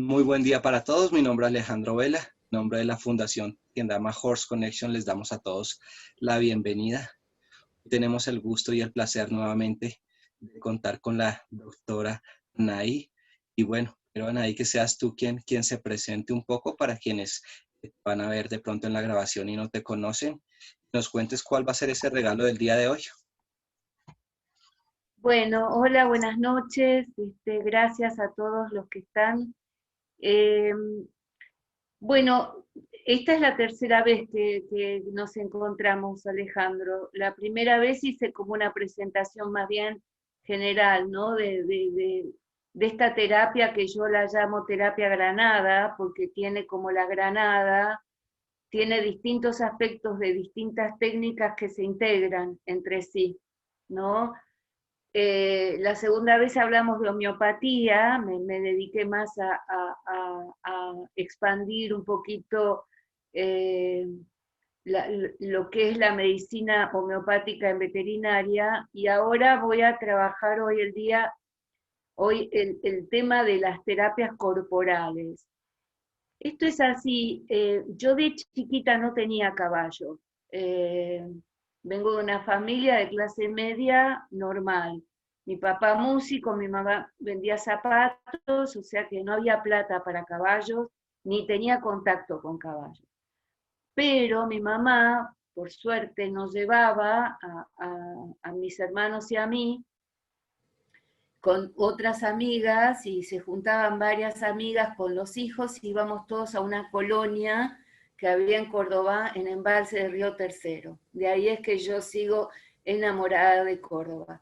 Muy buen día para todos. Mi nombre es Alejandro Vela. En nombre de la Fundación Kendama Horse Connection les damos a todos la bienvenida. Tenemos el gusto y el placer nuevamente de contar con la doctora Anaí. Y bueno, quiero Anaí que seas tú quien se presente un poco para quienes van a ver de pronto en la grabación y no te conocen. Nos cuentes cuál va a ser ese regalo del día de hoy. Bueno, hola, buenas noches. Gracias a todos los que están. Eh, bueno, esta es la tercera vez que nos encontramos, Alejandro. La primera vez hice como una presentación más bien general, ¿no? De esta terapia que yo la llamo terapia granada, porque tiene como la granada, tiene distintos aspectos de distintas técnicas que se integran entre sí, ¿no? La segunda vez hablamos de homeopatía, me dediqué más a expandir un poquito eh, lo que es la medicina homeopática en veterinaria, y ahora voy a trabajar hoy el tema de las terapias corporales. Esto es así, yo de chiquita no tenía caballo. eh, Vengo de una familia de clase media normal. Mi papá músico, mi mamá vendía zapatos, o sea que no había plata para caballos, ni tenía contacto con caballos. Pero mi mamá, por suerte, nos llevaba a mis hermanos y a mí con otras amigas, y se juntaban varias amigas con los hijos, y íbamos todos a una colonia que había en Córdoba, en Embalse de Río Tercero. De ahí es que yo sigo enamorada de Córdoba.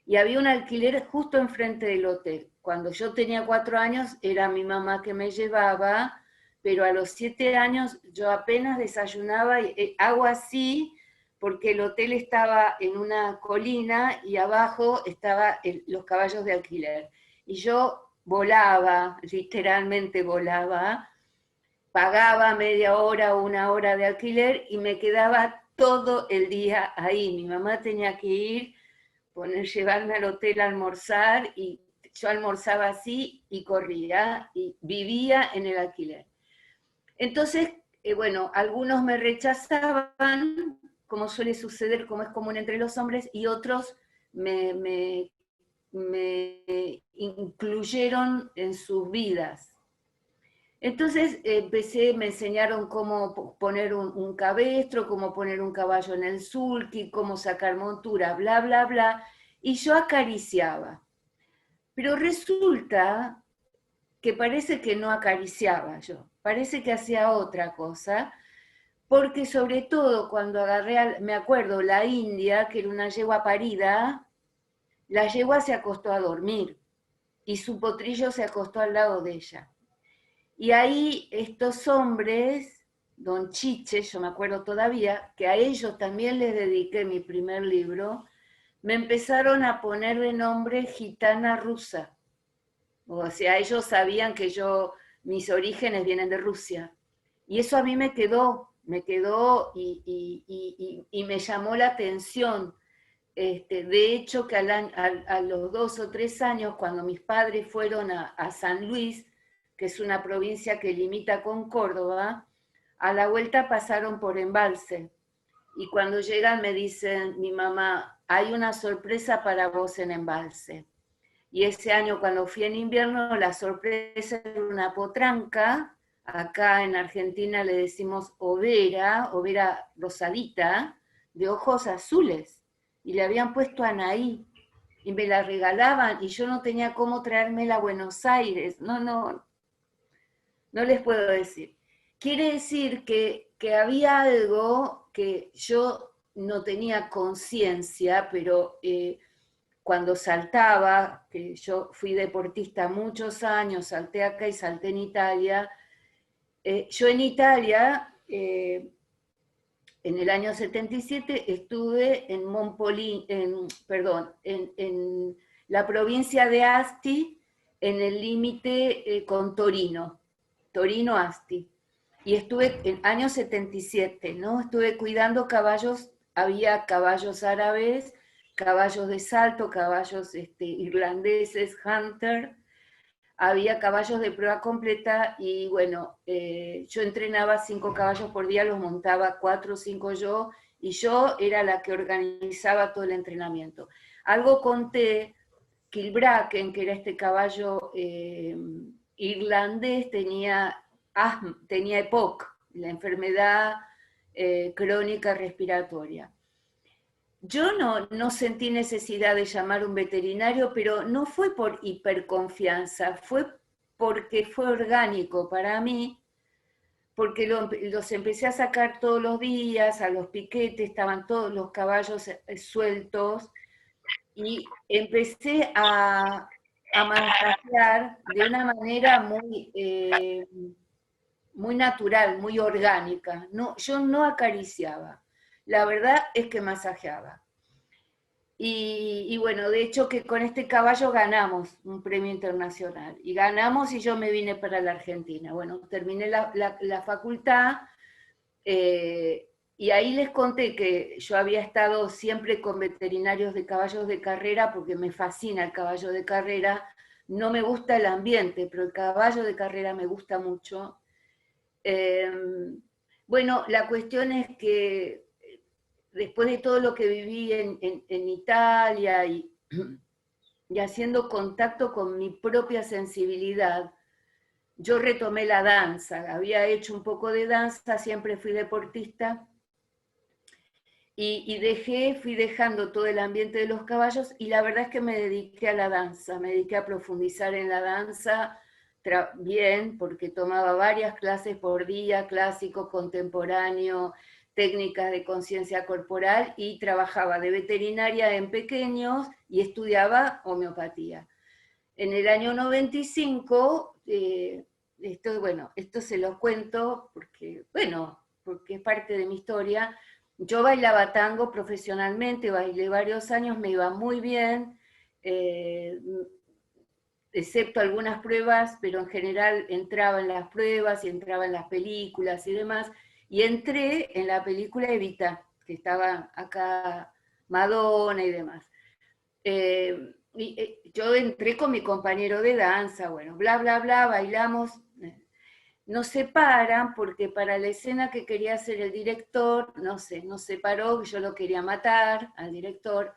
Y había un alquiler justo enfrente del hotel. Cuando yo tenía 4 años era mi mamá que me llevaba, pero a los 7 años yo apenas desayunaba, y hago así porque el hotel estaba en una colina y abajo estaban los caballos de alquiler. Y yo volaba, literalmente volaba, pagaba media hora o una hora de alquiler y me quedaba todo el día ahí. Mi mamá tenía que ir, llevarme al hotel a almorzar, y yo almorzaba así y corría y vivía en el alquiler. Entonces, bueno, algunos me rechazaban, como suele suceder, como es común entre los hombres, y otros me incluyeron en sus vidas. Entonces me enseñaron cómo poner un cabestro, cómo poner un caballo en el sulky, cómo sacar montura, bla, bla, bla, y yo acariciaba. Pero resulta que parece que no acariciaba yo, parece que hacía otra cosa, porque sobre todo cuando agarré, me acuerdo, la India, que era una yegua parida, la yegua se acostó a dormir y su potrillo se acostó al lado de ella. Y ahí estos hombres, Don Chiche, yo me acuerdo todavía, que a ellos también les dediqué mi primer libro, me empezaron a poner de nombre gitana rusa. O sea, ellos sabían que mis orígenes vienen de Rusia. Y eso a mí me quedó y me llamó la atención. De hecho, que a los 2 o 3 años, cuando mis padres fueron a San Luis, que es una provincia que limita con Córdoba, a la vuelta pasaron por Embalse. Y cuando llegan me dicen, mi mamá, hay una sorpresa para vos en Embalse. Y ese año, cuando fui en invierno, la sorpresa era una potranca. Acá en Argentina le decimos overa rosadita, de ojos azules. Y le habían puesto Anaí. Y me la regalaban, y yo no tenía cómo traérmela a Buenos Aires. No les puedo decir. Quiere decir que había algo que yo no tenía conciencia, pero cuando saltaba, que yo fui deportista muchos años, salté acá y salté en Italia. Yo en Italia, en el año 77, estuve en en la provincia de Asti, en el límite con Torino, Torino-Asti. Y estuve en el año 77, ¿no? Estuve cuidando caballos, había caballos árabes, caballos de salto, caballos irlandeses, hunter. había caballos de prueba completa y bueno, yo entrenaba 5 caballos por día, los montaba 4 o 5 yo, y yo era la que organizaba todo el entrenamiento. Algo conté, Kilbraken, que era este caballo irlandés, tenía asma, tenía EPOC, la enfermedad crónica respiratoria. Yo no sentí necesidad de llamar a un veterinario, pero no fue por hiperconfianza, fue porque fue orgánico para mí, porque los empecé a sacar todos los días, a los piquetes, estaban todos los caballos sueltos, y empecé a masajear de una manera muy natural, muy orgánica. No, yo no acariciaba, la verdad es que masajeaba. Y bueno, de hecho que con este caballo ganamos un premio internacional. Y ganamos y yo me vine para la Argentina. Bueno, terminé la facultad y ahí les conté que yo había estado siempre con veterinarios de caballos de carrera porque me fascina el caballo de carrera. No me gusta el ambiente, pero el caballo de carrera me gusta mucho. Eh, bueno, la cuestión es que después de todo lo que viví en Italia y haciendo contacto con mi propia sensibilidad, yo retomé la danza. Había hecho un poco de danza, siempre fui deportista, y fui dejando todo el ambiente de los caballos, y la verdad es que me dediqué a la danza, me dediqué a profundizar en la danza, bien, porque tomaba varias clases por día, clásico, contemporáneo, técnicas de conciencia corporal, y trabajaba de veterinaria en pequeños y estudiaba homeopatía. En el año 95, esto se lo cuento porque, bueno, porque es parte de mi historia. Yo bailaba tango profesionalmente, bailé varios años, me iba muy bien, eh, excepto algunas pruebas, pero en general entraba en las pruebas y entraba en las películas y demás, y entré en la película Evita, que estaba acá Madonna y demás. Yo entré con mi compañero de danza, bueno, bla, bla, bla, bailamos. Nos separan porque para la escena que quería hacer el director, no sé, nos separó, yo lo quería matar al director,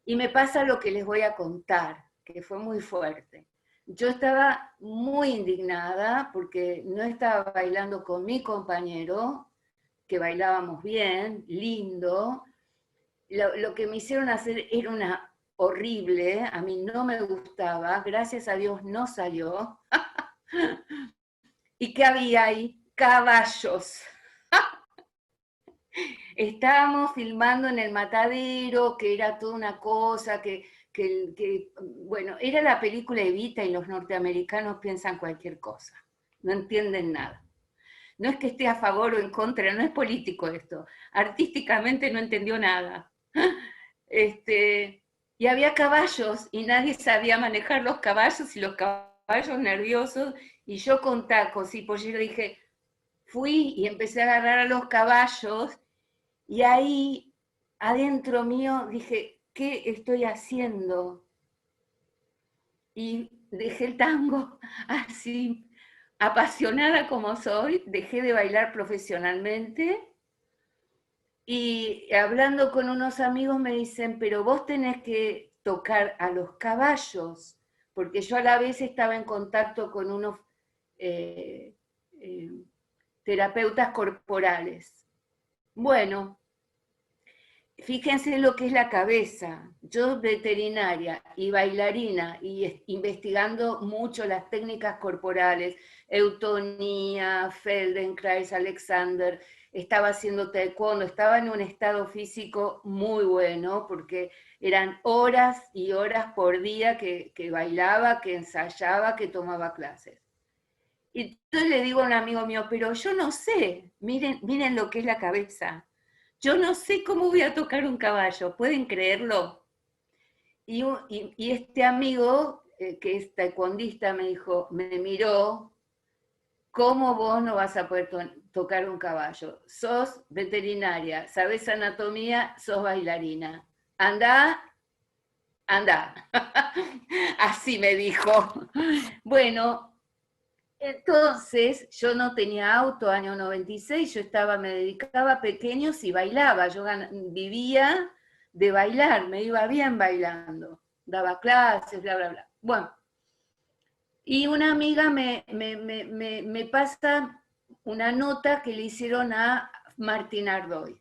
y me pasa lo que les voy a contar, que fue muy fuerte. Yo estaba muy indignada porque no estaba bailando con mi compañero, que bailábamos bien, lindo. Lo que me hicieron hacer era una horrible, a mí no me gustaba, gracias a Dios no salió. ¿Y qué había ahí? Caballos. Estábamos filmando en el matadero, que era toda una cosa, bueno, era la película Evita y los norteamericanos piensan cualquier cosa, no entienden nada. No es que esté a favor o en contra, no es político esto. Artísticamente no entendió nada. Y había caballos y nadie sabía manejar los caballos y los caballos nerviosos, y yo con tacos y pollero dije, fui y empecé a agarrar a los caballos, y ahí adentro mío dije, ¿qué estoy haciendo? Y dejé el tango así, apasionada como soy, dejé de bailar profesionalmente. Y hablando con unos amigos me dicen, pero vos tenés que tocar a los caballos, porque yo a la vez estaba en contacto con unos eh, eh, terapeutas corporales. Bueno, fíjense lo que es la cabeza. Yo veterinaria y bailarina y investigando mucho las técnicas corporales, eutonía, Feldenkrais, Alexander, estaba haciendo taekwondo, estaba en un estado físico muy bueno porque eran horas y horas por día que bailaba, que ensayaba, que tomaba clases. Y entonces le digo a un amigo mío, pero yo no sé, miren lo que es la cabeza. Yo no sé cómo voy a tocar un caballo, ¿pueden creerlo? Y este amigo, que es taekwondista, me dijo, me miró, ¿cómo vos no vas a poder tocar un caballo? Sos veterinaria, sabés anatomía, sos bailarina. Andá anda. Así me dijo. Bueno, entonces yo no tenía auto, año 96, yo me dedicaba a pequeños y bailaba, yo vivía de bailar, me iba bien bailando, daba clases, bla, bla, bla. Bueno, y una amiga me pasa una nota que le hicieron a Martín Ardoy.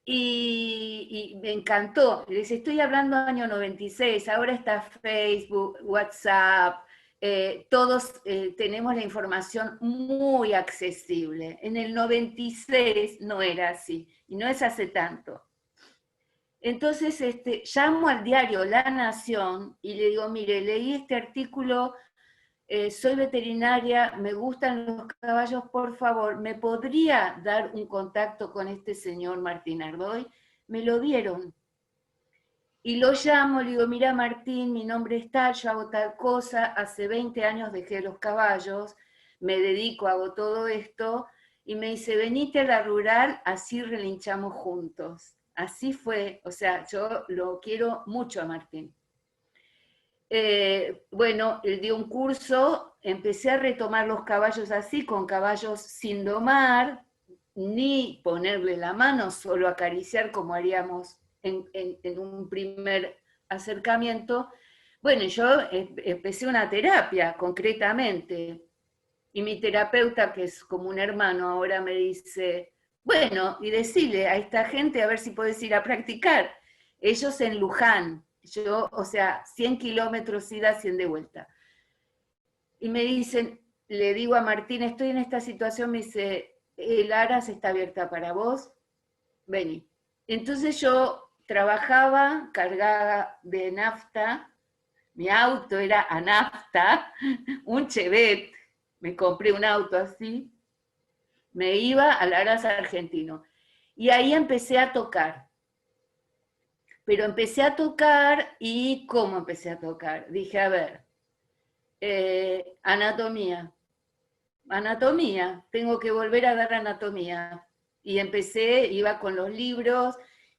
Y me encantó. Les estoy hablando año 96, ahora está Facebook, WhatsApp, todos tenemos la información muy accesible. En el 96 no era así, y no es hace tanto. Entonces llamo al diario La Nación y le digo, mire, leí este artículo, soy veterinaria, me gustan los caballos, por favor, ¿me podría dar un contacto con este señor Martín Ardoy? Me lo dieron. Y lo llamo, le digo, mira Martín, mi nombre es tal, yo hago tal cosa, hace 20 años dejé los caballos, me dedico, hago todo esto, y me dice, venite a la rural, así relinchamos juntos. Así fue, o sea, yo lo quiero mucho a Martín. Bueno, él dio un curso, empecé a retomar los caballos así, con caballos sin domar, ni ponerle la mano, solo acariciar como haríamos en un primer acercamiento. Bueno, yo empecé una terapia concretamente, y mi terapeuta, que es como un hermano, ahora me dice, bueno, y decile a esta gente a ver si puedes ir a practicar. Ellos en Luján, yo, o sea, 100 kilómetros ida, 100 de vuelta. Y me dicen, le digo a Martín, estoy en esta situación, me dice, el Aras está abierta para vos, vení. Entonces yo trabajaba cargada de nafta, mi auto era a nafta, un Chevette, me compré un auto así, me iba al Aras argentino. Y ahí empecé a tocar. Pero empecé a tocar y ¿cómo empecé a tocar? Dije, a ver, anatomía, tengo que volver a dar anatomía. Y empecé, iba con los libros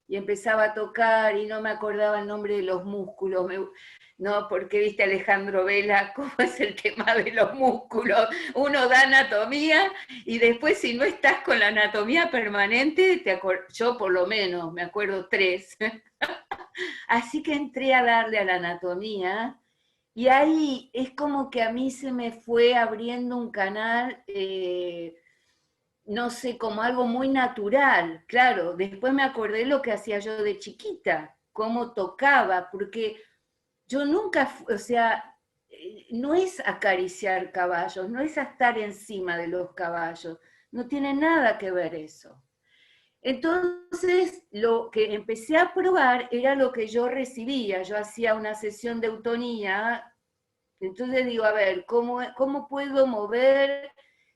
y empezaba a tocar y no me acordaba el nombre de los músculos. No, porque viste Alejandro Vela, cómo es el tema de los músculos. Uno da anatomía y después si no estás con la anatomía permanente, yo por lo menos me acuerdo 3. Así que entré a darle a la anatomía y ahí es como que a mí se me fue abriendo un canal, no sé, como algo muy natural. Claro, después me acordé lo que hacía yo de chiquita, cómo tocaba, porque yo nunca, o sea, no es acariciar caballos, no es estar encima de los caballos, no tiene nada que ver eso. Entonces, lo que empecé a probar era lo que yo recibía. Yo hacía una sesión de eutonía, entonces digo, a ver, ¿cómo puedo mover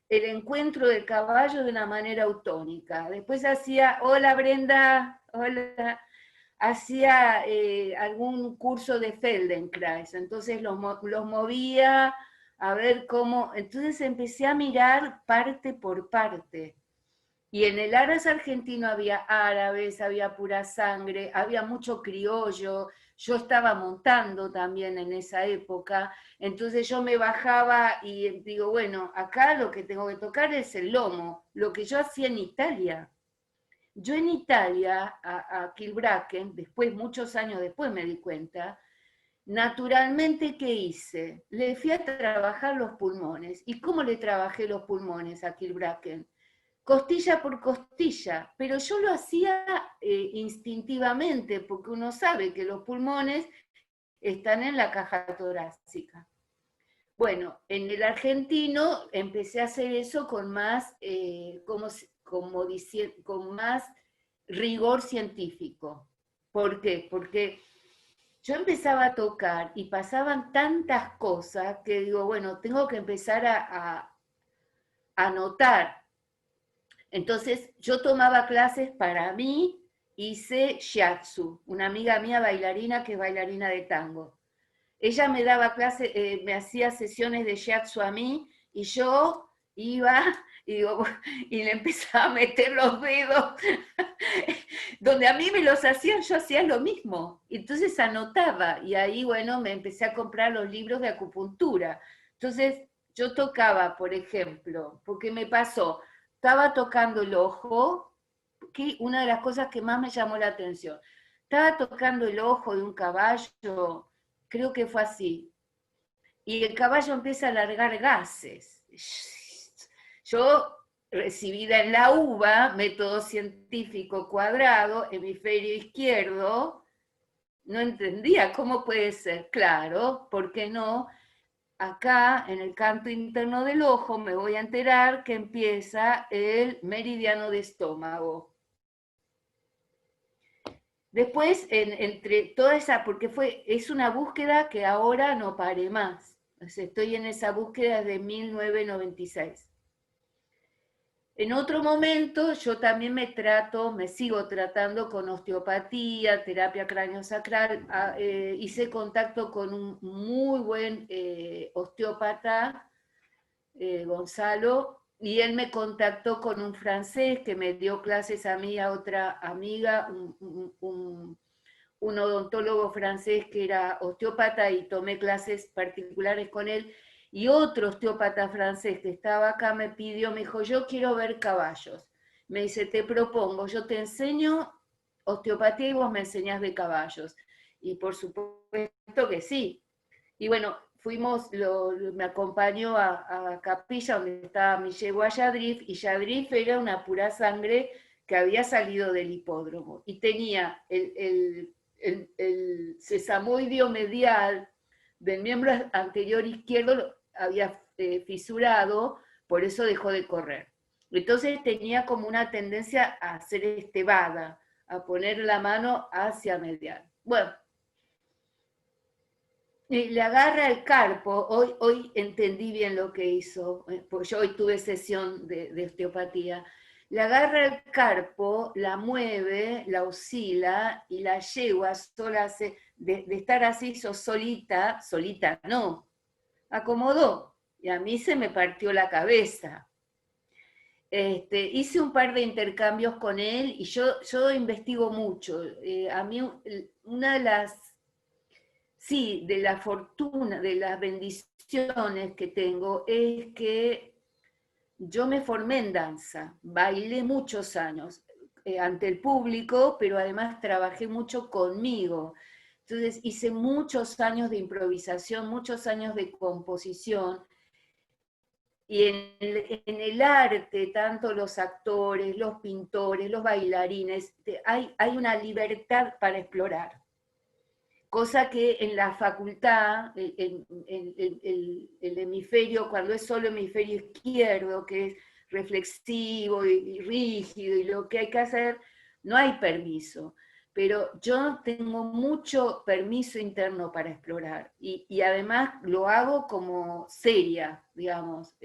el encuentro del caballo de una manera autónica? Después hacía, hola Brenda, hola, hacía algún curso de Feldenkrais, entonces los movía a ver cómo, entonces empecé a mirar parte por parte. Y en el Aras argentino había árabes, había pura sangre, había mucho criollo. Yo estaba montando también en esa época, entonces yo me bajaba y digo, bueno, acá lo que tengo que tocar es el lomo, lo que yo hacía en Italia. Yo en Italia, a Kilbracken, después, muchos años después me di cuenta, naturalmente, ¿qué hice? Le fui a trabajar los pulmones. ¿Y cómo le trabajé los pulmones a Kilbracken? Costilla por costilla, pero yo lo hacía instintivamente, porque uno sabe que los pulmones están en la caja torácica. Bueno, en el argentino empecé a hacer eso con más, con más rigor científico. ¿Por qué? Porque yo empezaba a tocar y pasaban tantas cosas que digo, bueno, tengo que empezar a notar. Entonces yo tomaba clases para mí, hice shiatsu, una amiga mía bailarina que es bailarina de tango. Ella me daba clases, me hacía sesiones de shiatsu a mí y yo iba y, digo, y le empezaba a meter los dedos, donde a mí me los hacían, yo hacía lo mismo. Entonces anotaba, y ahí, bueno, me empecé a comprar los libros de acupuntura. Entonces yo tocaba, por ejemplo, porque me pasó, estaba tocando el ojo, que una de las cosas que más me llamó la atención, estaba tocando el ojo de un caballo, creo que fue así, y el caballo empieza a largar gases. Yo, recibida en la UBA, método científico cuadrado, hemisferio izquierdo, no entendía cómo puede ser. Claro, ¿por qué no? Acá, en el canto interno del ojo, me voy a enterar que empieza el meridiano de estómago. Después, entre toda esa, porque es una búsqueda que ahora no paré más. O sea, estoy en esa búsqueda desde 1996. En otro momento yo también me sigo tratando con osteopatía, terapia craneosacral. Hice contacto con un muy buen osteópata, Gonzalo, y él me contactó con un francés que me dio clases a mí, a otra amiga, un odontólogo francés que era osteópata y tomé clases particulares con él, y otro osteópata francés que estaba acá me dijo, yo quiero ver caballos. Me dice, te propongo, yo te enseño osteopatía y vos me enseñás de caballos. Y por supuesto que sí. Y bueno, me acompañó a Capilla, donde estaba mi yegua Yadrif, y Yadrif era una pura sangre que había salido del hipódromo, y tenía el sesamoideo medial del miembro anterior izquierdo, había fisurado, por eso dejó de correr. Entonces tenía como una tendencia a hacer estevada, a poner la mano hacia medial. Bueno, le agarra el carpo, hoy entendí bien lo que hizo, porque yo hoy tuve sesión de osteopatía. Le agarra el carpo, la mueve, la oscila y la yegua sola de estar así solita no, acomodó. Y a mí se me partió la cabeza. Hice un par de intercambios con él y yo investigo mucho. A mí una de las sí, de la fortuna, de las bendiciones que tengo, es que yo me formé en danza, bailé muchos años ante el público, pero además trabajé mucho conmigo. Entonces hice muchos años de improvisación, muchos años de composición, y en el arte, tanto los actores, los pintores, los bailarines, hay una libertad para explorar, cosa que en la facultad, el hemisferio, cuando es solo hemisferio izquierdo, que es reflexivo y rígido y lo que hay que hacer, no hay permiso. Pero yo tengo mucho permiso interno para explorar, y además lo hago como seria, digamos.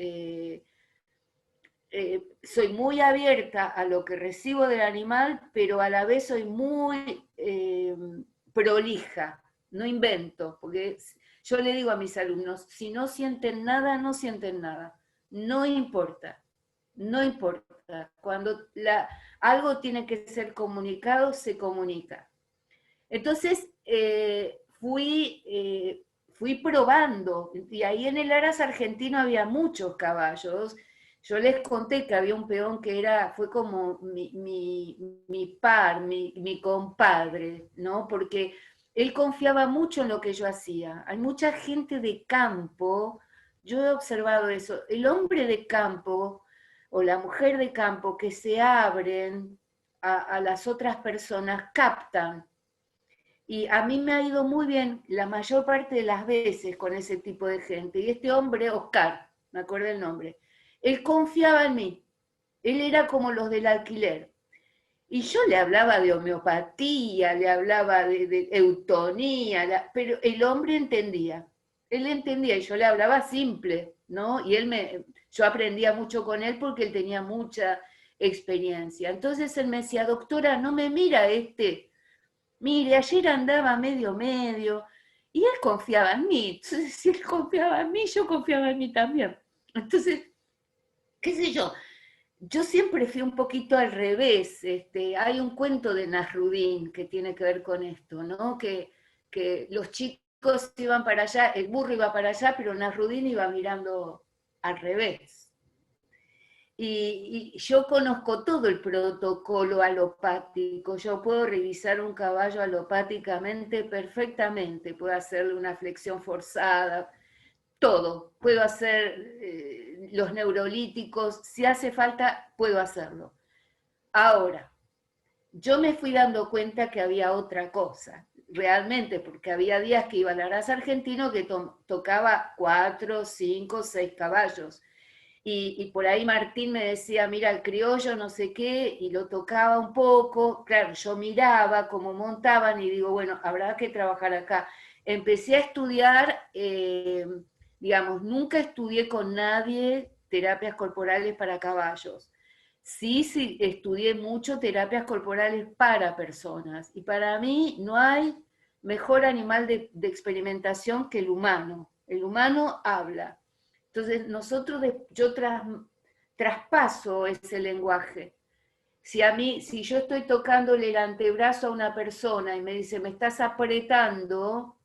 Soy muy abierta a lo que recibo del animal, pero a la vez soy muy prolija, no invento, porque yo le digo a mis alumnos, si no sienten nada, no sienten nada, no importa, no importa. Cuando algo tiene que ser comunicado, se comunica. Entonces, fui probando, y ahí en el Aras argentino había muchos caballos. Yo les conté que había un peón que fue como mi par, mi compadre, ¿no? Porque él confiaba mucho en lo que yo hacía. Hay mucha gente de campo, yo he observado eso, el hombre de campo o la mujer de campo que se abren a las otras personas, captan. Y a mí me ha ido muy bien la mayor parte de las veces con ese tipo de gente. Y este hombre, Oscar, me acuerdo el nombre, él confiaba en mí. Él era como los del alquiler. Y yo le hablaba de homeopatía, le hablaba de eutonía, pero el hombre entendía. Él entendía y yo le hablaba simple, ¿no? Y yo aprendía mucho con él porque él tenía mucha experiencia. Entonces él me decía, doctora, no me mira mire, ayer andaba medio, y él confiaba en mí. Entonces, si él confiaba en mí, yo confiaba en mí también. Entonces, qué sé yo siempre fui un poquito al revés. Hay un cuento de Nasrudin que tiene que ver con esto, ¿no? Que los chicos iban para allá, el burro iba para allá, pero Nasrudin iba mirando al revés. Y yo conozco todo el protocolo alopático, yo puedo revisar un caballo alopáticamente perfectamente, puedo hacerle una flexión forzada, todo, puedo hacer los neurolíticos, si hace falta, puedo hacerlo. Ahora, yo me fui dando cuenta que había otra cosa, realmente, porque había días que iba al Araz argentino que tocaba 4, 5, 6 caballos. Y por ahí Martín me decía, mira, el criollo, no sé qué, y lo tocaba un poco. Claro, yo miraba cómo montaban y digo, bueno, habrá que trabajar acá. Empecé a estudiar, digamos, nunca estudié con nadie terapias corporales para caballos. Sí, sí, estudié mucho terapias corporales para personas. Y para mí no hay mejor animal de experimentación que el humano. El humano habla. Entonces, yo traspaso ese lenguaje. Si yo estoy tocándole el antebrazo a una persona y me dice, me estás apretando,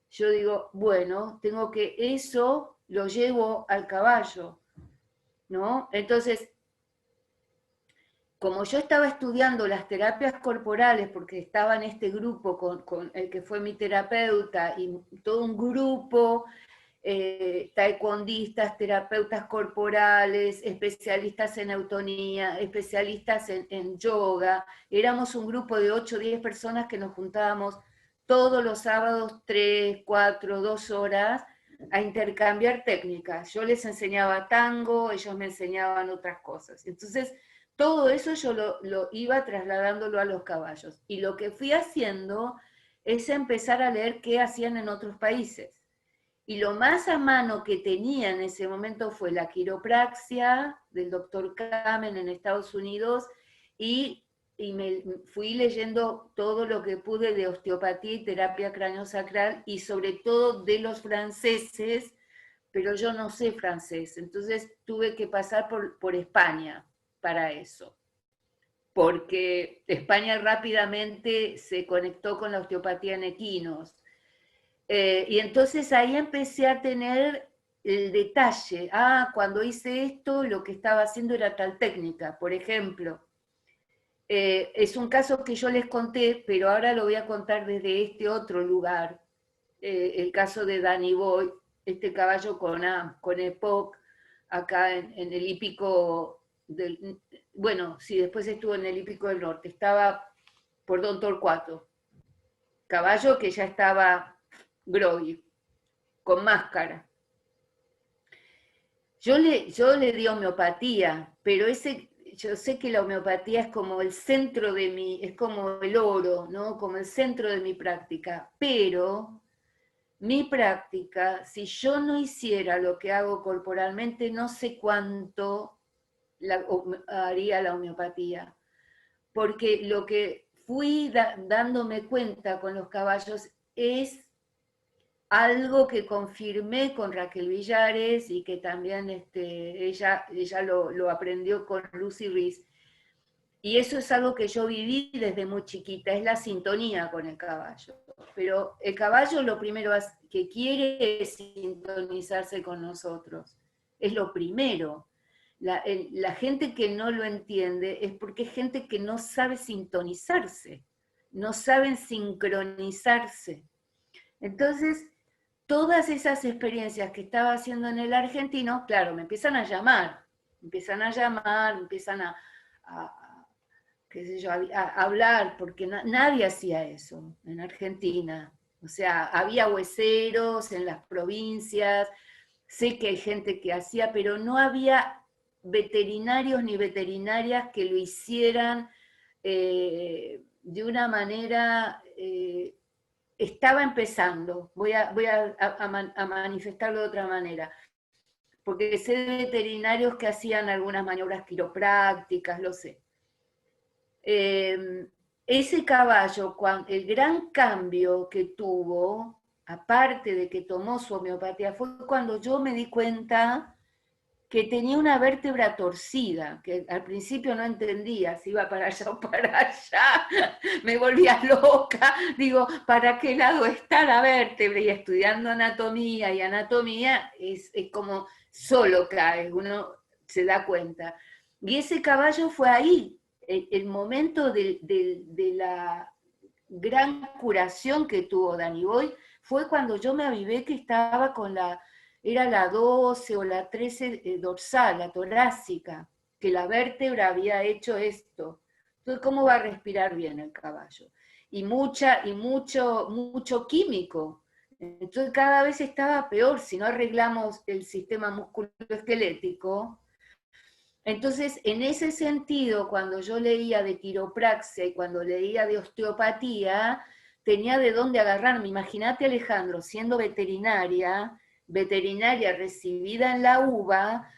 yo digo, bueno, tengo que eso lo llevo al caballo, ¿no? Entonces, como yo estaba estudiando las terapias corporales, porque estaba en este grupo con el que fue mi terapeuta y todo un grupo taekwondistas, terapeutas corporales, especialistas en eutonía, especialistas en yoga. Éramos un grupo de 8 o 10 personas que nos juntábamos todos los sábados, 3, 4, 2 horas, a intercambiar técnicas. Yo les enseñaba tango, ellos me enseñaban otras cosas. Entonces, todo eso yo lo iba trasladándolo a los caballos. Y lo que fui haciendo es empezar a leer qué hacían en otros países. Y lo más a mano que tenía en ese momento fue la quiropraxia del doctor Kamen en Estados Unidos y me fui leyendo todo lo que pude de osteopatía y terapia craniosacral y sobre todo de los franceses, pero yo no sé francés, entonces tuve que pasar por España para eso, porque España rápidamente se conectó con la osteopatía en equinos. Y entonces ahí empecé a tener el detalle. Cuando hice esto, lo que estaba haciendo era tal técnica. Por ejemplo, es un caso que yo les conté, pero ahora lo voy a contar desde este otro lugar. El caso de Danny Boy, este caballo con EPOC, acá en el hípico del... Bueno, sí, después estuvo en el hípico del norte. Estaba por Don Torcuato. Caballo que ya estaba groggy, con máscara. Yo le di homeopatía, pero yo sé que la homeopatía es como el centro de es como el oro, ¿no? Como el centro de mi práctica, pero mi práctica, si yo no hiciera lo que hago corporalmente, no sé cuánto haría la homeopatía, porque lo que fui dándome cuenta con los caballos es algo que confirmé con Raquel Villares y que también ella lo aprendió con Lucy Rees. Y eso es algo que yo viví desde muy chiquita, es la sintonía con el caballo. Pero el caballo lo primero que quiere es sintonizarse con nosotros. Es lo primero. La gente que no lo entiende es porque es gente que no sabe sintonizarse, no saben sincronizarse. Entonces, todas esas experiencias que estaba haciendo en el argentino, claro, me empiezan a llamar, empiezan qué sé yo, a hablar, porque nadie hacía eso en Argentina. O sea, había hueseros en las provincias, sé que hay gente que hacía, pero no había veterinarios ni veterinarias que lo hicieran de una manera estaba empezando, voy a manifestarlo de otra manera, porque sé de veterinarios que hacían algunas maniobras quiroprácticas, lo sé. Ese caballo, el gran cambio que tuvo, aparte de que tomó su homeopatía, fue cuando yo me di cuenta que tenía una vértebra torcida, que al principio no entendía si iba para allá o para allá, me volvía loca, digo, ¿para qué lado está la vértebra? Y estudiando anatomía, y anatomía es como solo cae, uno se da cuenta. Y ese caballo fue ahí, el momento de la gran curación que tuvo Danny Boy, fue cuando yo me avivé que estaba con era la 12 o la 13 dorsal, la torácica, que la vértebra había hecho esto. Entonces, ¿cómo va a respirar bien el caballo? Y mucho químico. Entonces, cada vez estaba peor si no arreglamos el sistema musculoesquelético. Entonces, en ese sentido, cuando yo leía de quiropraxia y cuando leía de osteopatía, tenía de dónde agarrarme. Imagínate, Alejandro, siendo veterinaria recibida en la UBA,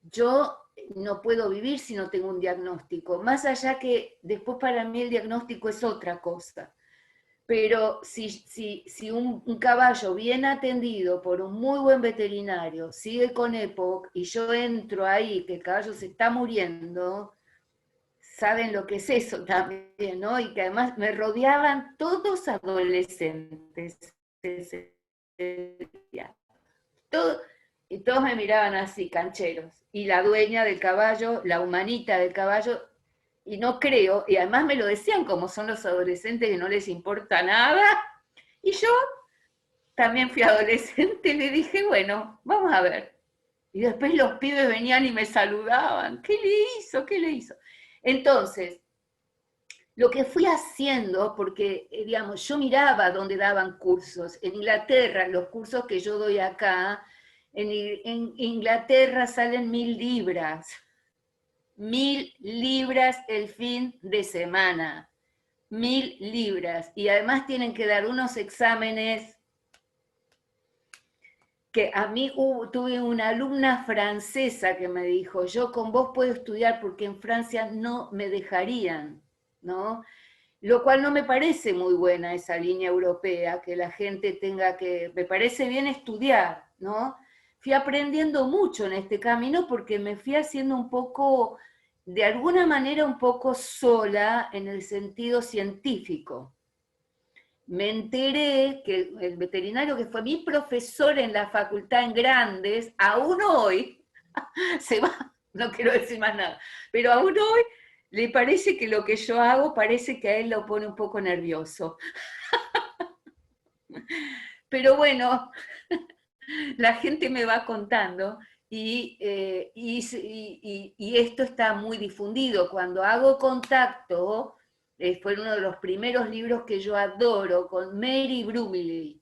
yo no puedo vivir si no tengo un diagnóstico. Más allá que después para mí el diagnóstico es otra cosa. Pero si un caballo bien atendido por un muy buen veterinario sigue con EPOC y yo entro ahí, que el caballo se está muriendo, saben lo que es eso también, ¿no? Y que además me rodeaban todos adolescentes. Todo, y todos me miraban así, cancheros. Y la dueña del caballo, la humanita del caballo, y no creo, y además me lo decían como son los adolescentes que no les importa nada, y yo también fui adolescente y le dije, bueno, vamos a ver. Y después los pibes venían y me saludaban, ¿qué le hizo? ¿Qué le hizo? Entonces, lo que fui haciendo, porque, digamos, yo miraba dónde daban cursos. En Inglaterra, los cursos que yo doy acá, en Inglaterra salen 1000 libras. 1000 libras el fin de semana. 1000 libras. Y además tienen que dar unos exámenes que a mí tuve una alumna francesa que me dijo, yo con vos puedo estudiar porque en Francia no me dejarían, ¿no? Lo cual no me parece muy buena esa línea europea, que la gente tenga que, me parece bien estudiar, ¿no? Fui aprendiendo mucho en este camino porque me fui haciendo un poco, de alguna manera un poco sola en el sentido científico. Me enteré que el veterinario que fue mi profesor en la facultad en Grandes, aún hoy, se va, no quiero decir más nada, pero aún hoy le parece que lo que yo hago parece que a él lo pone un poco nervioso. Pero bueno, la gente me va contando y esto está muy difundido. Cuando hago contacto, fue uno de los primeros libros que yo adoro, con Mary Brumley.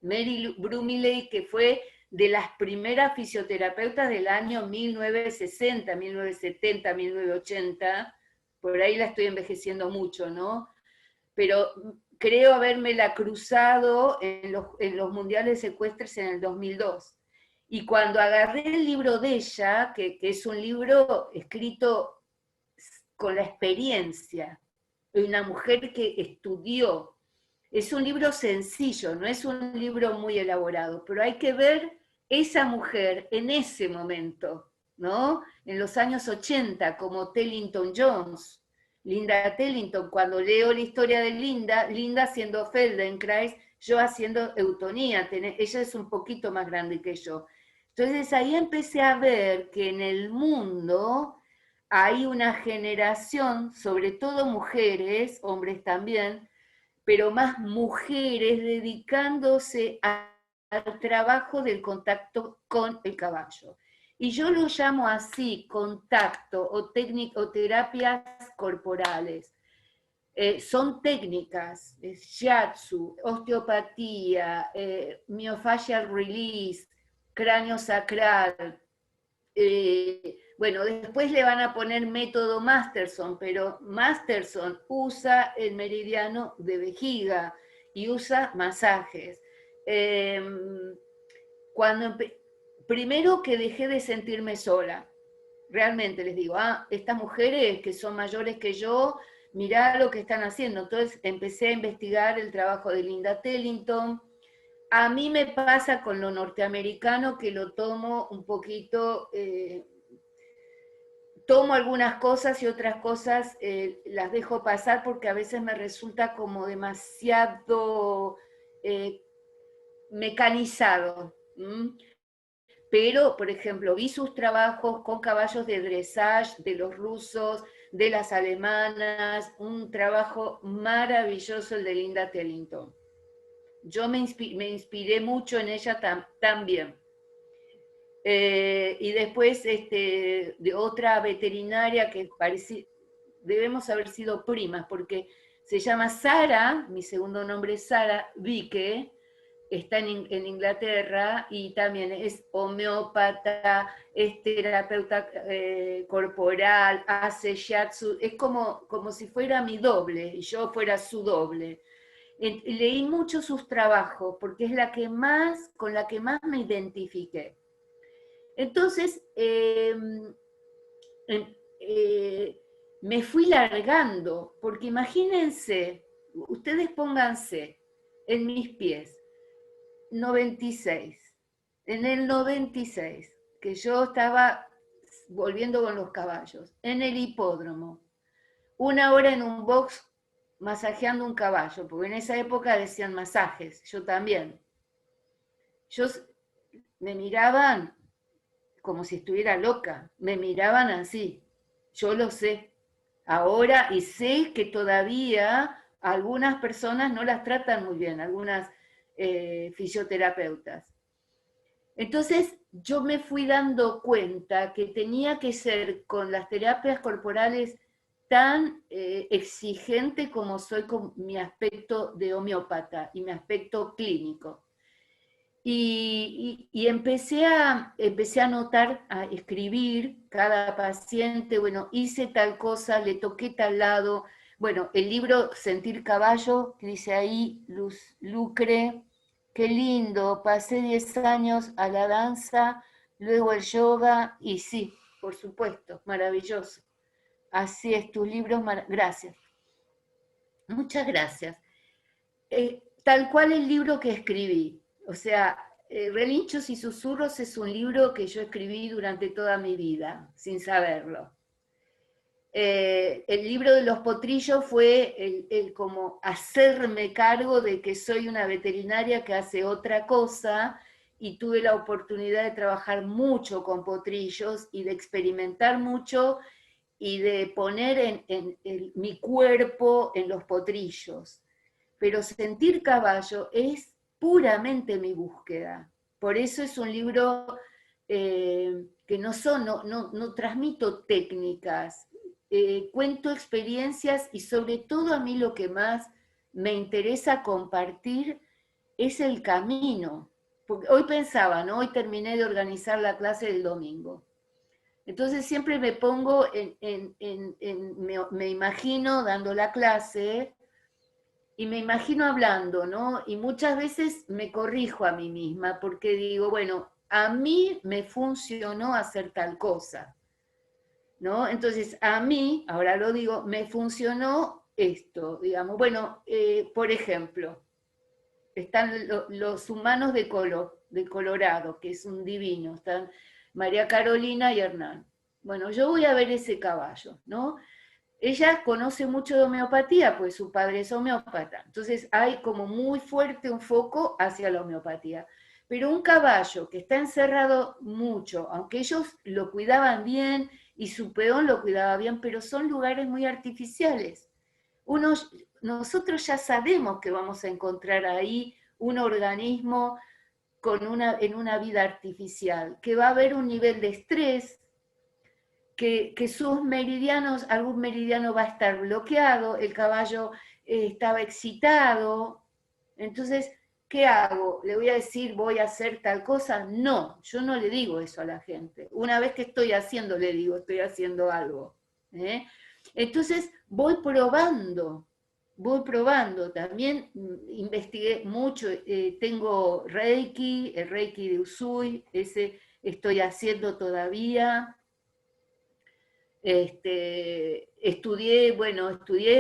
Mary Brumley, que fue de las primeras fisioterapeutas del año 1960, 1970, 1980, por ahí la estoy envejeciendo mucho, ¿no? Pero creo habérmela cruzado en los mundiales secuestres en el 2002. Y cuando agarré el libro de ella, que es un libro escrito con la experiencia de una mujer que estudió, es un libro sencillo, no es un libro muy elaborado, pero hay que ver esa mujer en ese momento, ¿no? En los años 80, como Tellington Jones, Linda Tellington, cuando leo la historia de Linda, Linda haciendo Feldenkrais, yo haciendo eutonía, ella es un poquito más grande que yo. Entonces ahí empecé a ver que en el mundo hay una generación, sobre todo mujeres, hombres también, pero más mujeres dedicándose al trabajo del contacto con el caballo. Y yo lo llamo así, contacto o terapias corporales. Son técnicas, shiatsu, osteopatía, myofascial release, cráneo sacral. Bueno, después le van a poner método Masterson, pero Masterson usa el meridiano de vejiga y usa masajes. Cuando primero que dejé de sentirme sola, realmente les digo, estas mujeres que son mayores que yo, mirá lo que están haciendo. Entonces empecé a investigar el trabajo de Linda Tellington, a mí me pasa con lo norteamericano que lo tomo un poquito, tomo algunas cosas y otras cosas las dejo pasar porque a veces me resulta como demasiado mecanizado. Pero, por ejemplo, vi sus trabajos con caballos de dressage de los rusos, de las alemanas, un trabajo maravilloso el de Linda Tellington. Yo me inspiré mucho en ella también. Y después de otra veterinaria que debemos haber sido primas, porque se llama Sara, mi segundo nombre es Sara Vique, está en Inglaterra y también es homeópata, es terapeuta corporal, hace shiatsu, es como si fuera mi doble y yo fuera su doble. Leí mucho sus trabajos porque es con la que más me identifiqué. Entonces, me fui largando, porque imagínense, ustedes pónganse en mis pies, 96, en el 96, que yo estaba volviendo con los caballos, en el hipódromo, 1 hora en un box masajeando un caballo, porque en esa época decían masajes, yo también. Me miraban como si estuviera loca, me miraban así, yo lo sé, ahora, y sé que todavía algunas personas no las tratan muy bien, algunas fisioterapeutas. Entonces yo me fui dando cuenta que tenía que ser con las terapias corporales tan exigente como soy con mi aspecto de homeópata y mi aspecto clínico. Y empecé a notar, a escribir cada paciente, bueno, hice tal cosa, le toqué tal lado. Bueno, el libro Sentir Caballo, que dice ahí Lucre, qué lindo, pasé 10 años a la danza, luego el yoga, y sí, por supuesto, maravilloso. Así es, tus libros, gracias. Muchas gracias. Tal cual el libro que escribí. O sea, Relinchos y Susurros es un libro que yo escribí durante toda mi vida, sin saberlo. El libro de los potrillos fue el como hacerme cargo de que soy una veterinaria que hace otra cosa y tuve la oportunidad de trabajar mucho con potrillos y de experimentar mucho y de poner mi cuerpo en los potrillos. Pero Sentir Caballo es puramente mi búsqueda. Por eso es un libro que no transmito técnicas, cuento experiencias y sobre todo a mí lo que más me interesa compartir es el camino. Porque hoy pensaba, ¿no? Hoy terminé de organizar la clase del domingo. Entonces siempre me pongo, me imagino dando la clase y me imagino hablando, ¿no? Y muchas veces me corrijo a mí misma porque digo, bueno, a mí me funcionó hacer tal cosa, ¿no? Entonces, a mí, ahora lo digo, me funcionó esto, digamos. Bueno, por ejemplo, están los humanos de Colorado, que es un divino, están María Carolina y Hernán. Bueno, yo voy a ver ese caballo, ¿no? Ella conoce mucho de homeopatía, pues su padre es homeópata. Entonces hay como muy fuerte un foco hacia la homeopatía. Pero un caballo que está encerrado mucho, aunque ellos lo cuidaban bien y su peón lo cuidaba bien, pero son lugares muy artificiales. Nosotros ya sabemos que vamos a encontrar ahí un organismo en una vida artificial, que va a haber un nivel de estrés, que sus meridianos, algún meridiano va a estar bloqueado, el caballo estaba excitado, entonces, ¿qué hago? ¿Le voy a decir voy a hacer tal cosa? No, yo no le digo eso a la gente. Una vez que estoy haciendo, le digo, estoy haciendo algo. Entonces, voy probando. También investigué mucho, tengo Reiki, el Reiki de Usui, ese estoy haciendo todavía. Estudié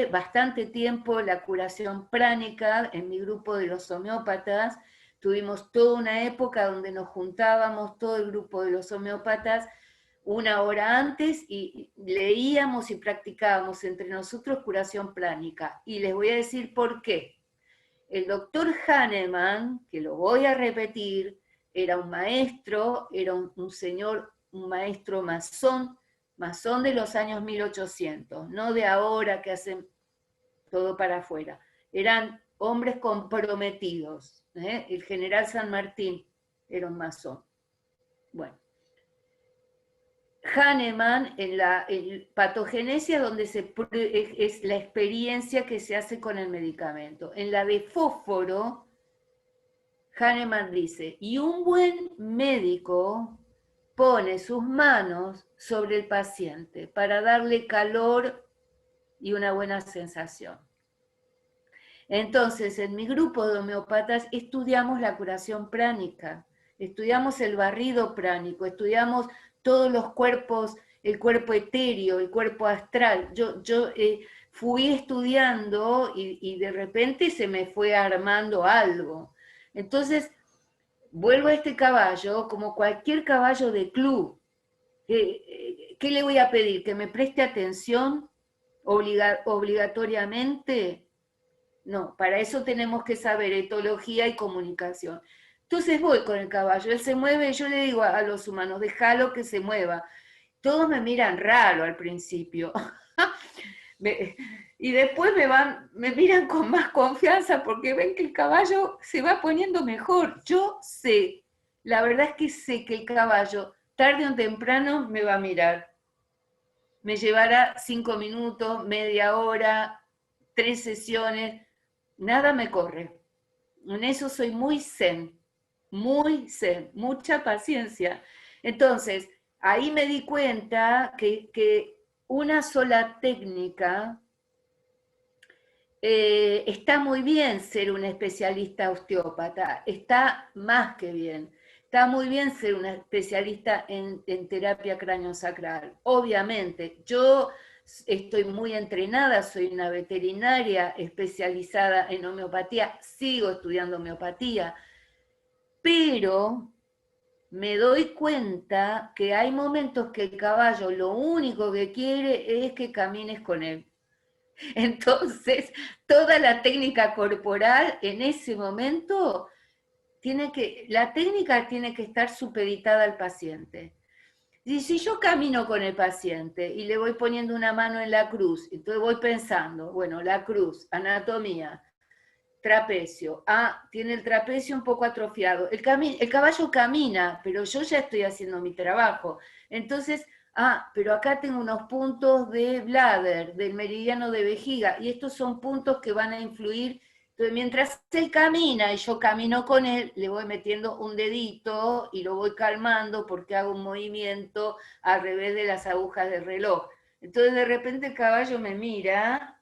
bastante tiempo la curación pránica en mi grupo de los homeópatas, tuvimos toda una época donde nos juntábamos todo el grupo de los homeópatas una hora antes y leíamos y practicábamos entre nosotros curación pránica. Y les voy a decir por qué. El doctor Hahnemann, que lo voy a repetir, era un maestro, era un señor, un maestro masón de los años 1800, no de ahora que hacen todo para afuera. Eran hombres comprometidos. El general San Martín era un masón. Bueno, Hahnemann en la patogenesia donde es la experiencia que se hace con el medicamento. En la de fósforo, Hahnemann dice, y un buen médico pone sus manos sobre el paciente para darle calor y una buena sensación. Entonces, en mi grupo de homeópatas estudiamos la curación pránica, estudiamos el barrido pránico, estudiamos todos los cuerpos, el cuerpo etéreo, el cuerpo astral. Yo fui estudiando y de repente se me fue armando algo. Entonces, vuelvo a este caballo, como cualquier caballo de club. ¿Qué le voy a pedir? ¿Que me preste atención obligatoriamente? No, para eso tenemos que saber etología y comunicación. Entonces voy con el caballo, él se mueve, yo le digo a los humanos, déjalo que se mueva. Todos me miran raro al principio. Y después me miran con más confianza porque ven que el caballo se va poniendo mejor. Yo sé, la verdad es que sé que el caballo tarde o temprano me va a mirar. Me llevará 5 minutos, media hora, 3 sesiones, nada me corre. En eso soy muy zen, mucha paciencia. Entonces, ahí me di cuenta que una sola técnica está muy bien ser un especialista osteópata, está más que bien. Está muy bien ser una especialista en terapia craneosacral. Obviamente, yo estoy muy entrenada, soy una veterinaria especializada en homeopatía, sigo estudiando homeopatía, pero me doy cuenta que hay momentos que el caballo lo único que quiere es que camines con él. Entonces, toda la técnica corporal en ese momento la técnica tiene que estar supeditada al paciente. Y si yo camino con el paciente y le voy poniendo una mano en la cruz, entonces voy pensando, bueno, la cruz, anatomía, trapecio, tiene el trapecio un poco atrofiado, el caballo camina, pero yo ya estoy haciendo mi trabajo, entonces, pero acá tengo unos puntos de bladder, del meridiano de vejiga, y estos son puntos que van a influir. Entonces, mientras él camina y yo camino con él, le voy metiendo un dedito y lo voy calmando porque hago un movimiento al revés de las agujas del reloj. Entonces, de repente el caballo me mira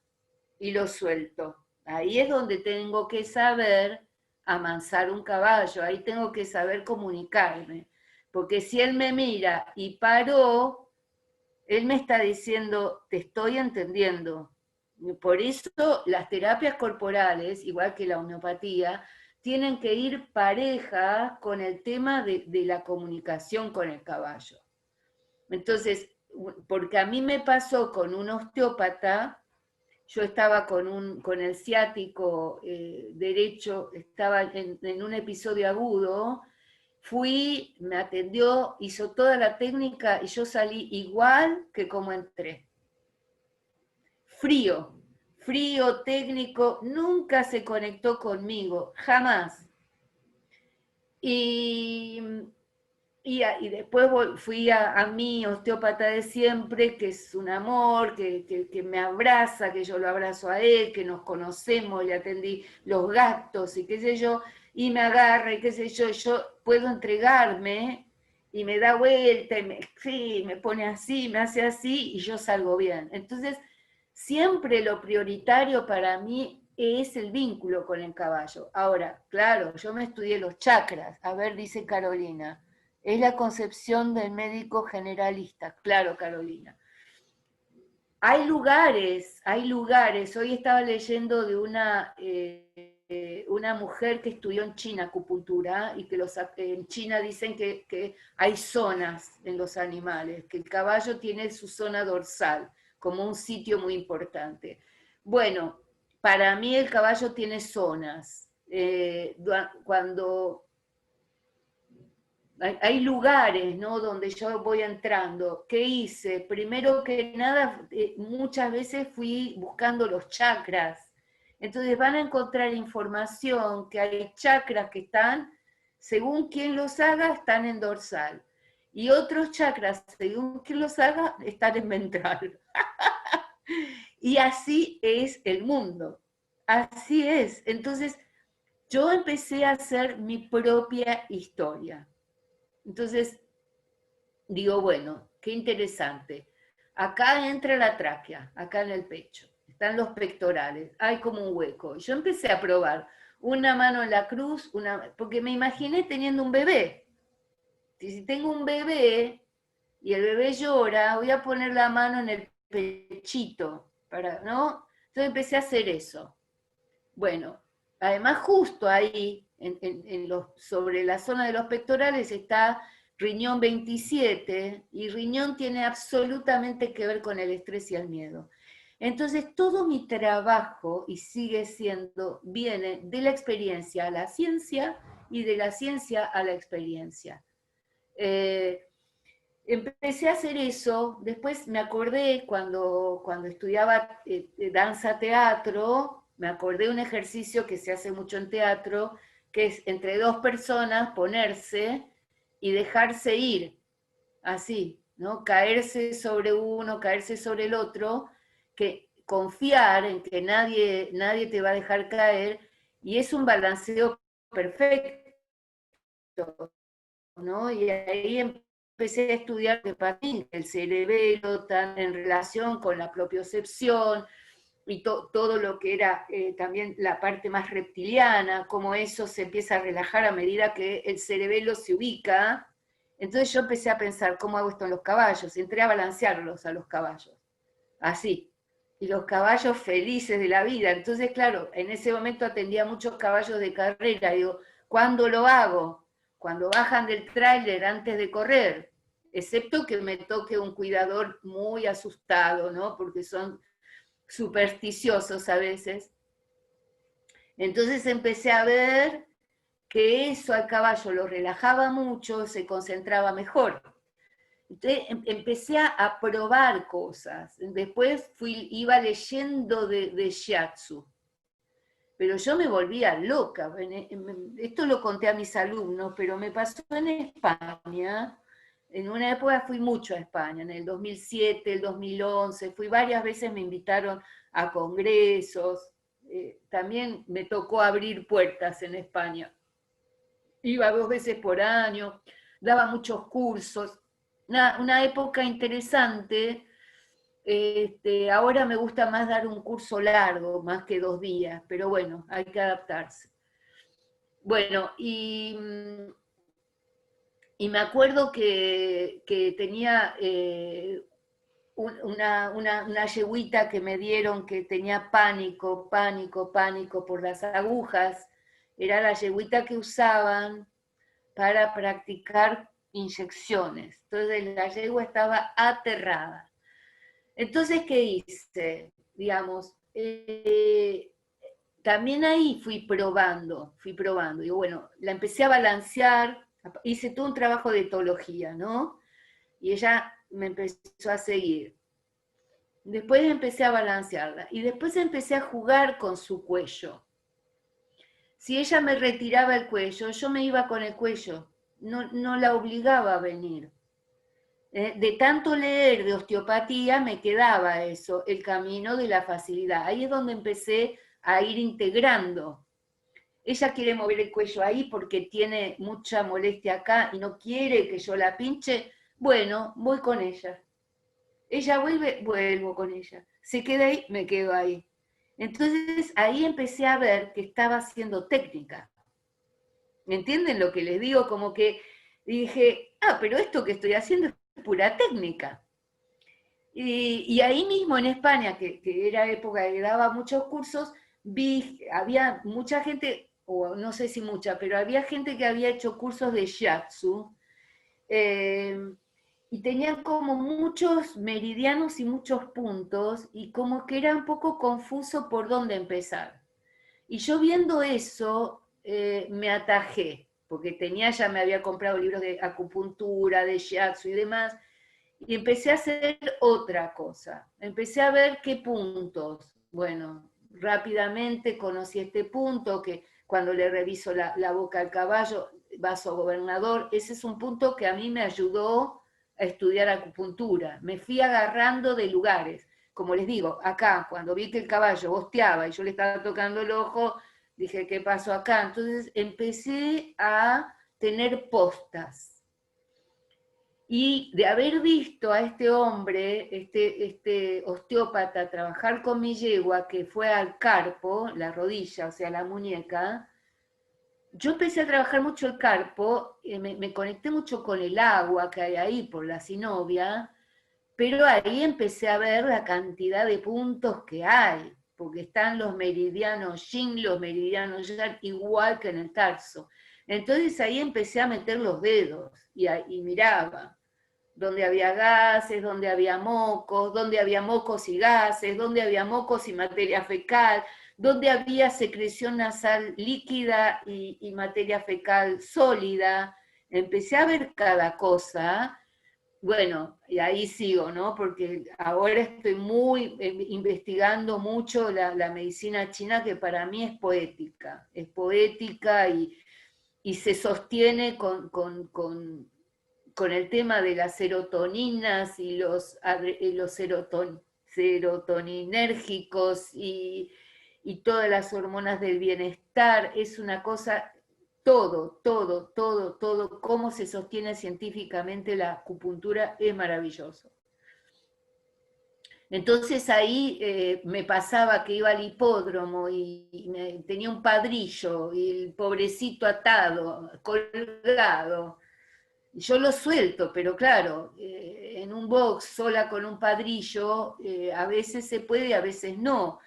y lo suelto. Ahí es donde tengo que saber amansar un caballo, ahí tengo que saber comunicarme. Porque si él me mira y paró, él me está diciendo, te estoy entendiendo. Por eso las terapias corporales, igual que la homeopatía, tienen que ir pareja con el tema de la comunicación con el caballo. Entonces, porque a mí me pasó con un osteópata, yo estaba con el ciático derecho, estaba en un episodio agudo, fui, me atendió, hizo toda la técnica y yo salí igual que como entré. Frío, frío técnico, nunca se conectó conmigo, jamás. Y después fui a mi osteópata de siempre, que es un amor, que me abraza, que yo lo abrazo a él, que nos conocemos, le atendí los gastos y qué sé yo, y me agarra y qué sé yo puedo entregarme y me da vuelta y me pone así, me hace así y yo salgo bien. Entonces, siempre lo prioritario para mí es el vínculo con el caballo. Ahora, claro, yo me estudié los chakras, a ver, dice Carolina. Es la concepción del médico generalista, claro, Carolina. Hay lugares. Hoy estaba leyendo de una una mujer que estudió en China acupuntura, y que en China dicen que hay zonas en los animales, que el caballo tiene su zona dorsal, como un sitio muy importante. Bueno, para mí el caballo tiene zonas. Cuando hay lugares, ¿no?, donde yo voy entrando. ¿Qué hice? Primero que nada, muchas veces fui buscando los chakras. Entonces van a encontrar información que hay chakras que están, según quien los haga, están en dorsal. Y otros chakras, según quien los haga, están en ventral. Y así es el mundo. Así es. Entonces, yo empecé a hacer mi propia historia. Entonces, digo, bueno, qué interesante. Acá entra la tráquea, acá en el pecho. Están los pectorales, hay como un hueco. Yo empecé a probar una mano en la cruz, porque me imaginé teniendo un bebé. Si tengo un bebé y el bebé llora, voy a poner la mano en el pechito, ¿no? Entonces empecé a hacer eso. Bueno, además justo ahí, sobre la zona de los pectorales, está riñón 27, y riñón tiene absolutamente que ver con el estrés y el miedo. Entonces, todo mi trabajo, y sigue siendo, viene de la experiencia a la ciencia y de la ciencia a la experiencia. Empecé a hacer eso, después me acordé cuando estudiaba danza teatro, me acordé de un ejercicio que se hace mucho en teatro, que es entre dos personas ponerse y dejarse ir, así, ¿no? Caerse sobre uno, caerse sobre el otro, que confiar en que nadie te va a dejar caer, y es un balanceo perfecto, ¿no? Y ahí empecé a estudiar que para mí el cerebelo tan en relación con la propiocepción y todo lo que era también la parte más reptiliana, cómo eso se empieza a relajar a medida que el cerebelo se ubica. Entonces yo empecé a pensar, ¿cómo hago esto en los caballos? Entré a balancearlos a los caballos, así. Y los caballos felices de la vida. Entonces, claro, en ese momento atendía a muchos caballos de carrera. Digo, ¿cuándo lo hago? Cuando bajan del tráiler antes de correr, excepto que me toque un cuidador muy asustado, ¿no? Porque son supersticiosos a veces. Entonces empecé a ver que eso al caballo lo relajaba mucho, se concentraba mejor. Entonces empecé a probar cosas. Después iba leyendo de shiatsu. Pero yo me volvía loca. Esto lo conté a mis alumnos, pero me pasó en España. En una época fui mucho a España, en el 2007, el 2011, fui varias veces, me invitaron a congresos, también me tocó abrir puertas en España. Iba 2 veces por año, daba muchos cursos, una época interesante. Ahora me gusta más dar un curso largo, más que 2 días, pero bueno, hay que adaptarse. Bueno, y me acuerdo que tenía una yeguita que me dieron que tenía pánico por las agujas. Era la yeguita que usaban para practicar inyecciones. Entonces la yegua estaba aterrada. Entonces, ¿qué hice? Digamos, también ahí fui probando. Digo, bueno, la empecé a balancear, hice todo un trabajo de etología, ¿no? Y ella me empezó a seguir. Después empecé a balancearla y después empecé a jugar con su cuello. Si ella me retiraba el cuello, yo me iba con el cuello, no la obligaba a venir. De tanto leer de osteopatía me quedaba eso, el camino de la facilidad. Ahí es donde empecé a ir integrando. Ella quiere mover el cuello ahí porque tiene mucha molestia acá y no quiere que yo la pinche. Bueno, voy con ella. Ella vuelve, vuelvo con ella. Se queda ahí, me quedo ahí. Entonces ahí empecé a ver que estaba haciendo técnica. ¿Me entienden lo que les digo? Como que dije, pero esto que estoy haciendo es pura técnica. Y ahí mismo en España, que era época que daba muchos cursos, había mucha gente, o no sé si mucha, pero había gente que había hecho cursos de shiatsu, eh, y tenían como muchos meridianos y muchos puntos, y como que era un poco confuso por dónde empezar. Y yo viendo eso, me atajé, porque ya me había comprado libros de acupuntura, de shiatsu y demás, y empecé a hacer otra cosa. Empecé a ver qué puntos. Bueno, rápidamente conocí este punto que cuando le reviso la boca al caballo, vaso gobernador, ese es un punto que a mí me ayudó a estudiar acupuntura. Me fui agarrando de lugares. Como les digo, acá, cuando vi que el caballo bosteaba y yo le estaba tocando el ojo, dije, ¿qué pasó acá? Entonces empecé a tener postas. Y de haber visto a este hombre, este osteópata, trabajar con mi yegua, que fue al carpo, la rodilla, o sea, la muñeca, yo empecé a trabajar mucho el carpo, me conecté mucho con el agua que hay ahí por la sinovia, pero ahí empecé a ver la cantidad de puntos que hay, porque están los meridianos yin, los meridianos yang, igual que en el tarso. Entonces ahí empecé a meter los dedos y miraba donde había gases, donde había mocos y gases, donde había mocos y materia fecal, donde había secreción nasal líquida y materia fecal sólida. Empecé a ver cada cosa. Bueno, y ahí sigo, ¿no? Porque ahora estoy investigando mucho la medicina china, que para mí es poética y se sostiene con el tema de las serotoninas y los serotoninérgicos y todas las hormonas del bienestar. Es una cosa, todo, cómo se sostiene científicamente la acupuntura es maravilloso. Entonces ahí me pasaba que iba al hipódromo y tenía un padrillo y el pobrecito atado, colgado. Yo lo suelto, pero claro, en un box sola con un padrillo, a veces se puede y a veces no.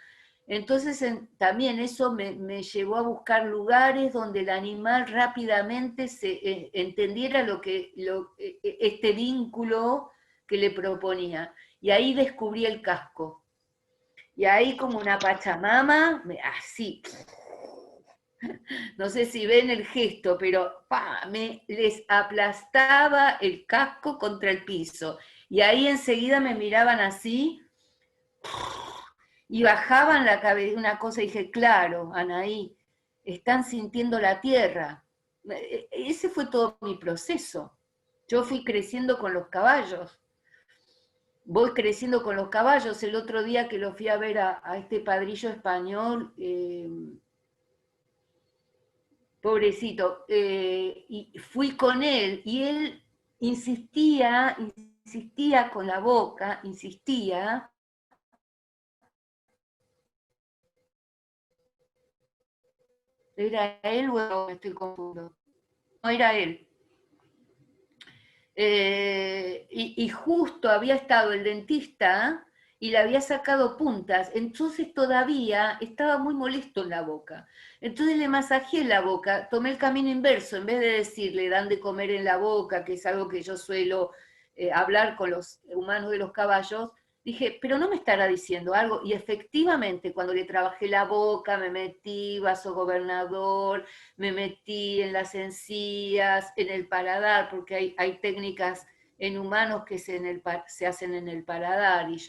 Entonces también eso me llevó a buscar lugares donde el animal rápidamente entendiera este vínculo que le proponía. Y ahí descubrí el casco. Y ahí como una pachamama, así, no sé si ven el gesto, pero me les aplastaba el casco contra el piso. Y ahí enseguida me miraban así y bajaban la cabeza, una cosa, y dije, claro, Anaí, están sintiendo la tierra. Ese fue todo mi proceso. Yo fui creciendo con los caballos. Voy creciendo con los caballos. El otro día que lo fui a ver a este padrillo español, pobrecito, y fui con él y él insistía con la boca, insistía. ¿Era él o me estoy confundiendo? No era él. Y justo había estado el dentista y le había sacado puntas, entonces todavía estaba muy molesto en la boca. Entonces le masajeé la boca, tomé el camino inverso, en vez de decirle dan de comer en la boca, que es algo que yo suelo hablar con los humanos de los caballos, dije, pero no me estará diciendo algo. Y efectivamente, cuando le trabajé la boca, me metí vaso gobernador, me metí en las encías, en el paladar, porque hay técnicas en humanos que se hacen en el paladar y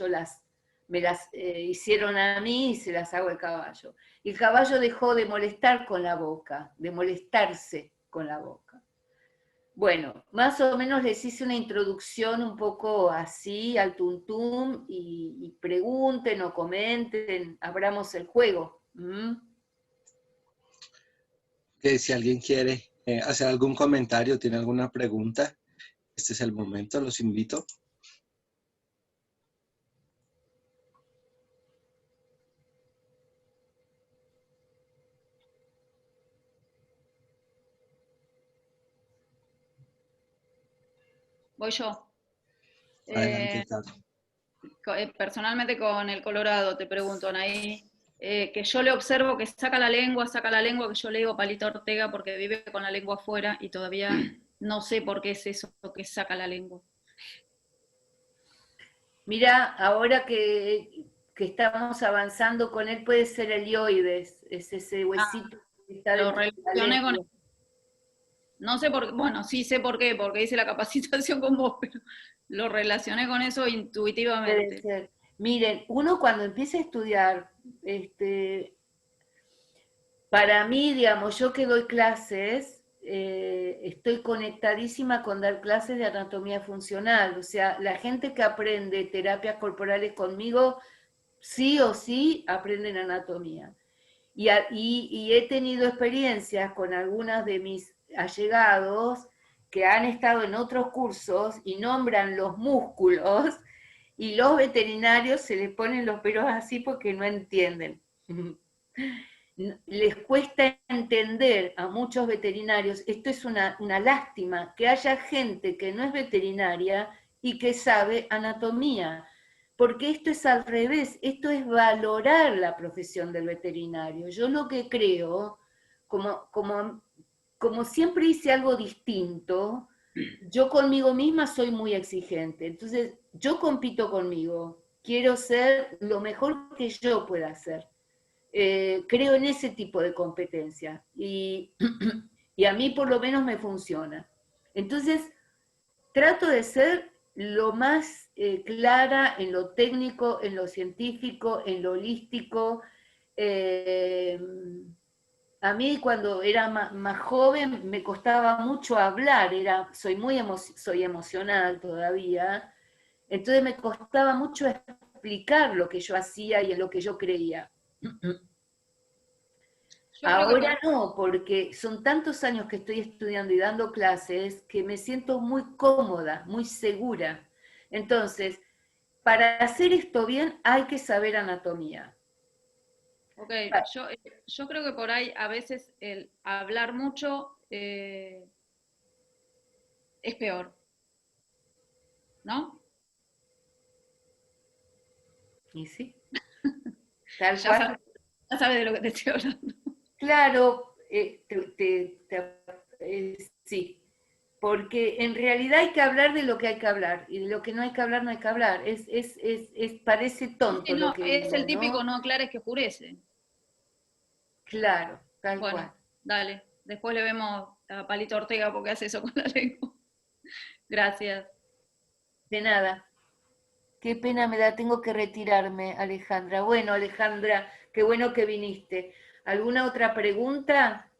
me las hicieron a mí y se las hago al caballo. Y el caballo dejó de molestar con la boca, de molestarse con la boca. Bueno, más o menos les hice una introducción un poco así al tuntum y pregunten o comenten, abramos el juego. Que si alguien quiere hacer algún comentario, tiene alguna pregunta, este es el momento, los invito. Voy yo. Adelante, Tato. Personalmente con el Colorado, te pregunto, Anaí. que yo le observo que saca la lengua, que yo le digo Palito Ortega porque vive con la lengua afuera y todavía no sé por qué es eso que saca la lengua. Mira, ahora que estamos avanzando con él, puede ser el hioides, es ese huesito que está Lo dentro de la relacioné con... lengua. No sé por qué, bueno, sí sé por qué, porque hice la capacitación con vos, pero lo relacioné con eso Puede intuitivamente. ser. Miren, uno cuando empieza a estudiar, para mí, digamos, yo que doy clases, estoy conectadísima con dar clases de anatomía funcional. O sea, la gente que aprende terapias corporales conmigo, sí o sí aprenden anatomía. Y he tenido experiencias con algunas de mis allegados que han estado en otros cursos y nombran los músculos y los veterinarios se les ponen los pelos así porque no entienden. Les cuesta entender a muchos veterinarios, esto es una lástima, que haya gente que no es veterinaria y que sabe anatomía, porque esto es al revés, esto es valorar la profesión del veterinario. Yo lo que creo, como siempre hice algo distinto, yo conmigo misma soy muy exigente, entonces yo compito conmigo, quiero ser lo mejor que yo pueda hacer. Creo en ese tipo de competencia y a mí por lo menos me funciona. Entonces, trato de ser lo más clara en lo técnico, en lo científico, en lo holístico. Eh, a mí cuando era más joven me costaba mucho hablar, soy emocional todavía, entonces me costaba mucho explicar lo que yo hacía y en lo que yo creía. Yo creo que por Ahora no, porque son tantos años que estoy estudiando y dando clases que me siento muy cómoda, muy segura. Entonces, para hacer esto bien hay que saber anatomía. Ok, yo creo que por ahí a veces el hablar mucho es peor, ¿no? ¿Y sí? Tal Ya sabes, cual. ya sabes de lo que te estoy hablando. Claro, sí, porque en realidad hay que hablar de lo que hay que hablar y de lo que no hay que hablar no hay que hablar. Parece Sí, tonto lo no, que es digo, el típico ¿no? no aclares que oscurece. Claro, tal Bueno, cual. dale. Después le vemos a Palito Ortega porque hace eso con la lengua. Gracias. De nada. Qué pena me da, tengo que retirarme, Alejandra. Bueno, Alejandra, qué bueno que viniste. ¿Alguna otra pregunta?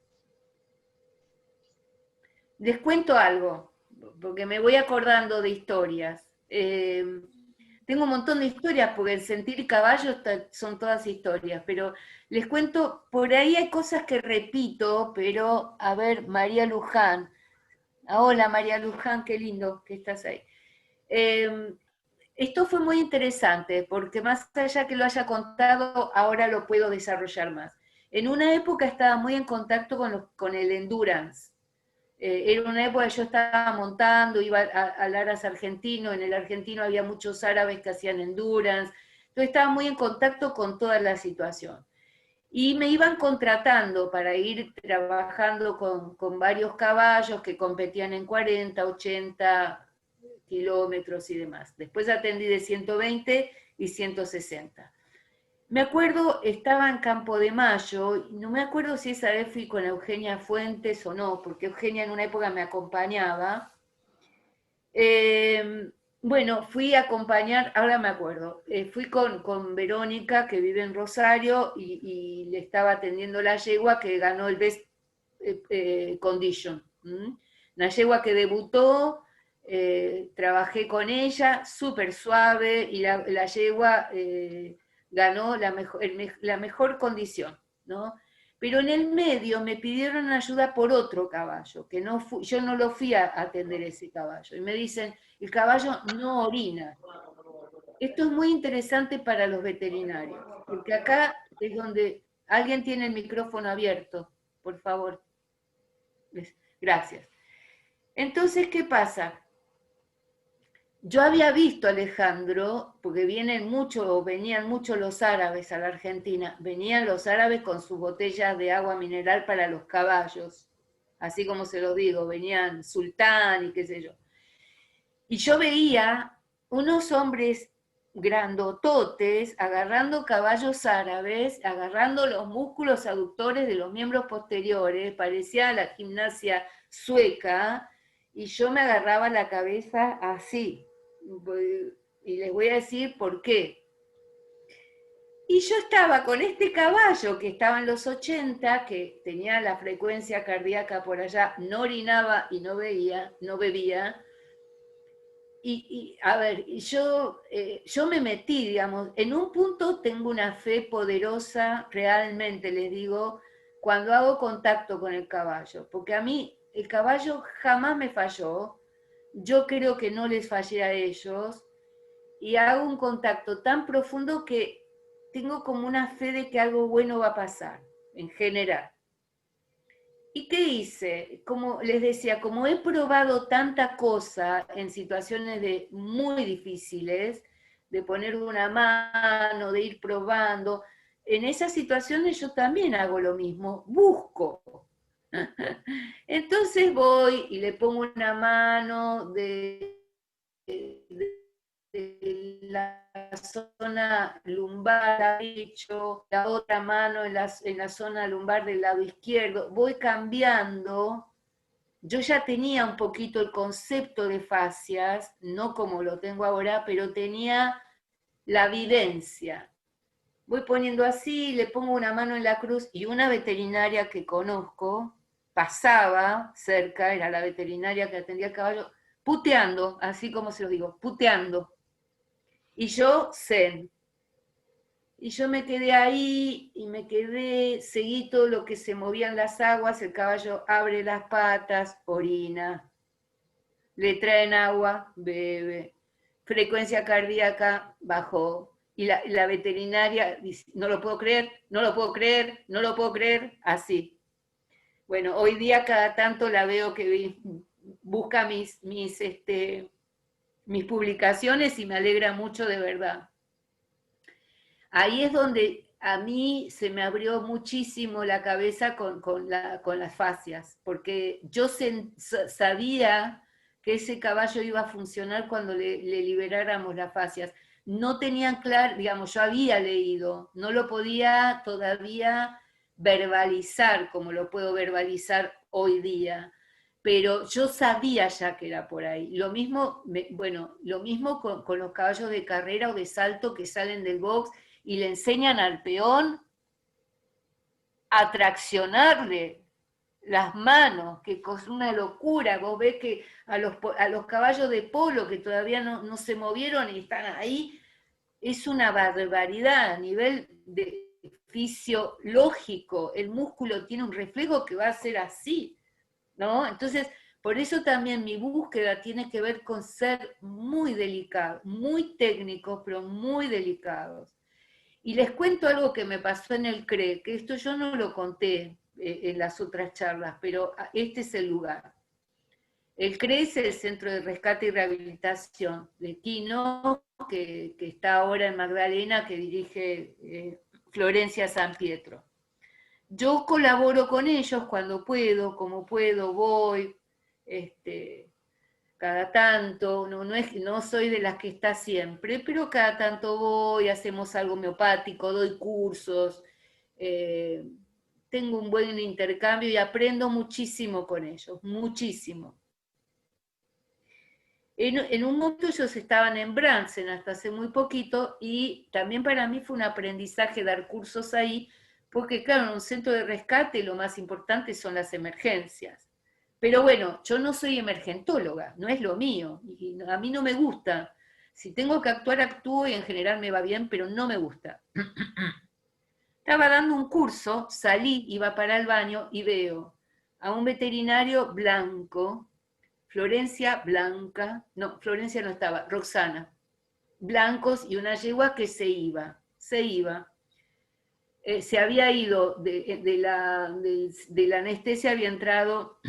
Les cuento algo, porque me voy acordando de historias. Tengo un montón de historias, porque el sentir caballo son todas historias, pero les cuento, por ahí hay cosas que repito, pero a ver, María Luján. Hola María Luján, qué lindo que estás ahí. Eh, Esto fue muy interesante, porque más allá que lo haya contado, ahora lo puedo desarrollar más. En una época estaba muy en contacto con el endurance. Era una época que yo estaba montando, iba al Aras argentino, en el argentino había muchos árabes que hacían endurance, entonces estaba muy en contacto con toda la situación. Y me iban contratando para ir trabajando con varios caballos que competían en 40, 80 kilómetros y demás. Después atendí de 120 y 160. Me acuerdo, estaba en Campo de Mayo, no me acuerdo si esa vez fui con Eugenia Fuentes o no, porque Eugenia en una época me acompañaba. Eh, bueno, fui a acompañar, ahora me acuerdo, fui con Verónica, que vive en Rosario, y le estaba atendiendo la yegua que ganó el Best Condition. Una yegua que debutó, trabajé con ella, súper suave, y la yegua ganó la mejor condición, ¿no? Pero en el medio me pidieron ayuda por otro caballo, que yo no lo fui a atender ese caballo. Y me dicen, el caballo no orina. Esto es muy interesante para los veterinarios, porque acá es donde alguien tiene el micrófono abierto, por favor. Gracias. Entonces, ¿qué pasa? yo había visto a Alejandro, porque venían mucho los árabes a la Argentina, venían los árabes con sus botellas de agua mineral para los caballos, así como se los digo, venían sultán y qué sé yo. Y yo veía unos hombres grandototes agarrando caballos árabes, agarrando los músculos aductores de los miembros posteriores, parecía la gimnasia sueca, y yo me agarraba la cabeza así. Y les voy a decir por qué. Y yo estaba con este caballo que estaba en los 80, que tenía la frecuencia cardíaca por allá, no orinaba y no bebía. A ver, yo me metí, digamos, en un punto tengo una fe poderosa, realmente les digo, cuando hago contacto con el caballo, porque a mí el caballo jamás me falló, yo creo que no les fallé a ellos, y hago un contacto tan profundo que tengo como una fe de que algo bueno va a pasar, en general. ¿Y qué hice? Como les decía, como he probado tanta cosa en situaciones muy difíciles, de poner una mano, de ir probando, en esas situaciones yo también hago lo mismo, busco. Entonces voy y le pongo una mano de la zona lumbar derecho, la otra mano en la zona lumbar del lado izquierdo, voy cambiando. Yo ya tenía un poquito el concepto de fascias, no como lo tengo ahora, pero tenía la vivencia. Voy poniendo así, le pongo una mano en la cruz, y una veterinaria que conozco pasaba cerca, era la veterinaria que atendía el caballo, puteando, así como se los digo, puteando. Y yo zen. Y yo me quedé ahí y seguí todo lo que se movían las aguas, el caballo abre las patas, orina, le traen agua, bebe, frecuencia cardíaca bajó. Y la veterinaria dice, no lo puedo creer, no lo puedo creer, no lo puedo creer, así. Bueno, hoy día cada tanto la veo que busca mis publicaciones y me alegra mucho, de verdad. Ahí es donde a mí se me abrió muchísimo la cabeza con las fascias, porque yo sabía que ese caballo iba a funcionar cuando le liberáramos las fascias. No tenían claro, digamos, yo había leído, no lo podía todavía verbalizar como lo puedo verbalizar hoy día, pero yo sabía ya que era por ahí. Lo mismo, lo mismo con los caballos de carrera o de salto que salen del box y le enseñan al peón a traccionarle las manos, que es una locura. Vos ves que a los caballos de polo que todavía no se movieron y están ahí, es una barbaridad a nivel de fisiológico. El músculo tiene un reflejo que va a ser así, ¿no? Entonces, por eso también mi búsqueda tiene que ver con ser muy delicados, muy técnicos, pero muy delicados. Y les cuento algo que me pasó en el CRE, que esto yo no lo conté en las otras charlas, pero este es el lugar. El CRE es el Centro de Rescate y Rehabilitación de Quino, que está ahora en Magdalena, que dirige Florencia San Pietro. Yo colaboro con ellos cuando puedo, como puedo, voy, cada tanto, no soy de las que está siempre, pero cada tanto voy, hacemos algo homeopático, doy cursos, tengo un buen intercambio y aprendo muchísimo con ellos, muchísimo. En un momento ellos estaban en Bransen hasta hace muy poquito, y también para mí fue un aprendizaje dar cursos ahí, porque claro, en un centro de rescate lo más importante son las emergencias. Pero bueno, yo no soy emergentóloga, no es lo mío, y a mí no me gusta. Si tengo que actuar, actúo, y en general me va bien, pero no me gusta. Estaba dando un curso, salí, iba para el baño y veo a un veterinario blanco, Florencia blanca, no, Florencia no estaba, Roxana, blancos, y una yegua que se iba. Se había ido de la anestesia, había entrado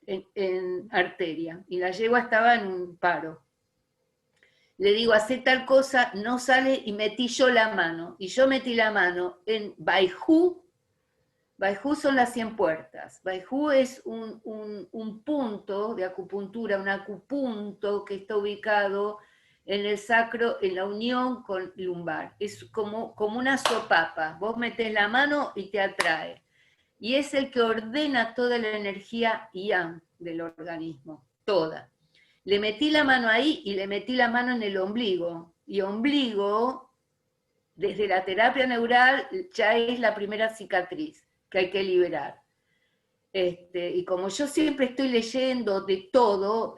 en arteria, y la yegua estaba en un paro. le digo, hace tal cosa, no sale y metí yo la mano. Y yo metí la mano en Baijú. Baijú son las 100 puertas. Baijú es un punto de acupuntura, un acupunto que está ubicado en el sacro, en la unión con lumbar. Es como una sopapa. Vos metés la mano y te atrae. Y es el que ordena toda la energía yang del organismo, toda. Le metí la mano ahí y le metí la mano en el ombligo. Y ombligo, desde la terapia neural, ya es la primera cicatriz que hay que liberar. Y como yo siempre estoy leyendo de todo,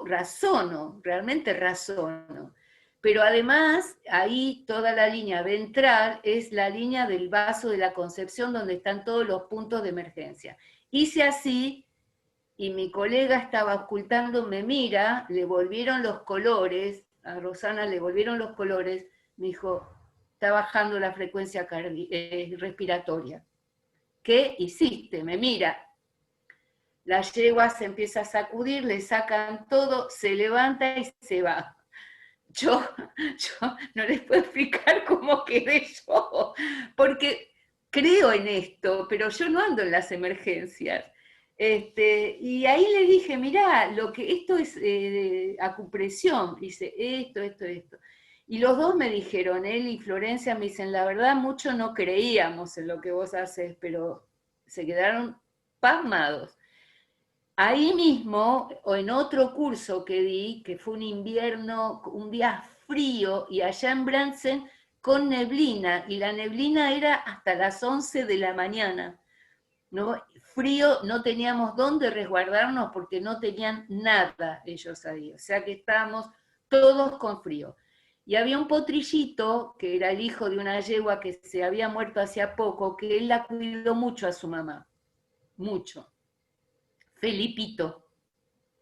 razono, realmente razono. Pero además, ahí toda la línea ventral es la línea del vaso de la concepción donde están todos los puntos de emergencia. Hice así y mi colega estaba ocultando, me mira, le volvieron los colores, a Rosana le volvieron los colores, me dijo, está bajando la frecuencia respiratoria. ¿Qué hiciste? Me mira. La yegua se empieza a sacudir, le sacan todo, se levanta y se va. Yo no les puedo explicar cómo quedé yo, porque creo en esto, pero yo no ando en las emergencias. Y ahí le dije, mirá, esto es acupresión, dice esto. Y los dos me dijeron, él y Florencia me dicen, la verdad mucho no creíamos en lo que vos haces, pero se quedaron pasmados. Ahí mismo, o en otro curso que di, que fue un invierno, un día frío, y allá en Bransen, con neblina, y la neblina era hasta las 11 de la mañana, ¿no? Frío, no teníamos dónde resguardarnos porque no tenían nada ellos ahí, o sea que estábamos todos con frío. Y había un potrillito, que era el hijo de una yegua que se había muerto hacía poco, que él la cuidó mucho a su mamá, mucho.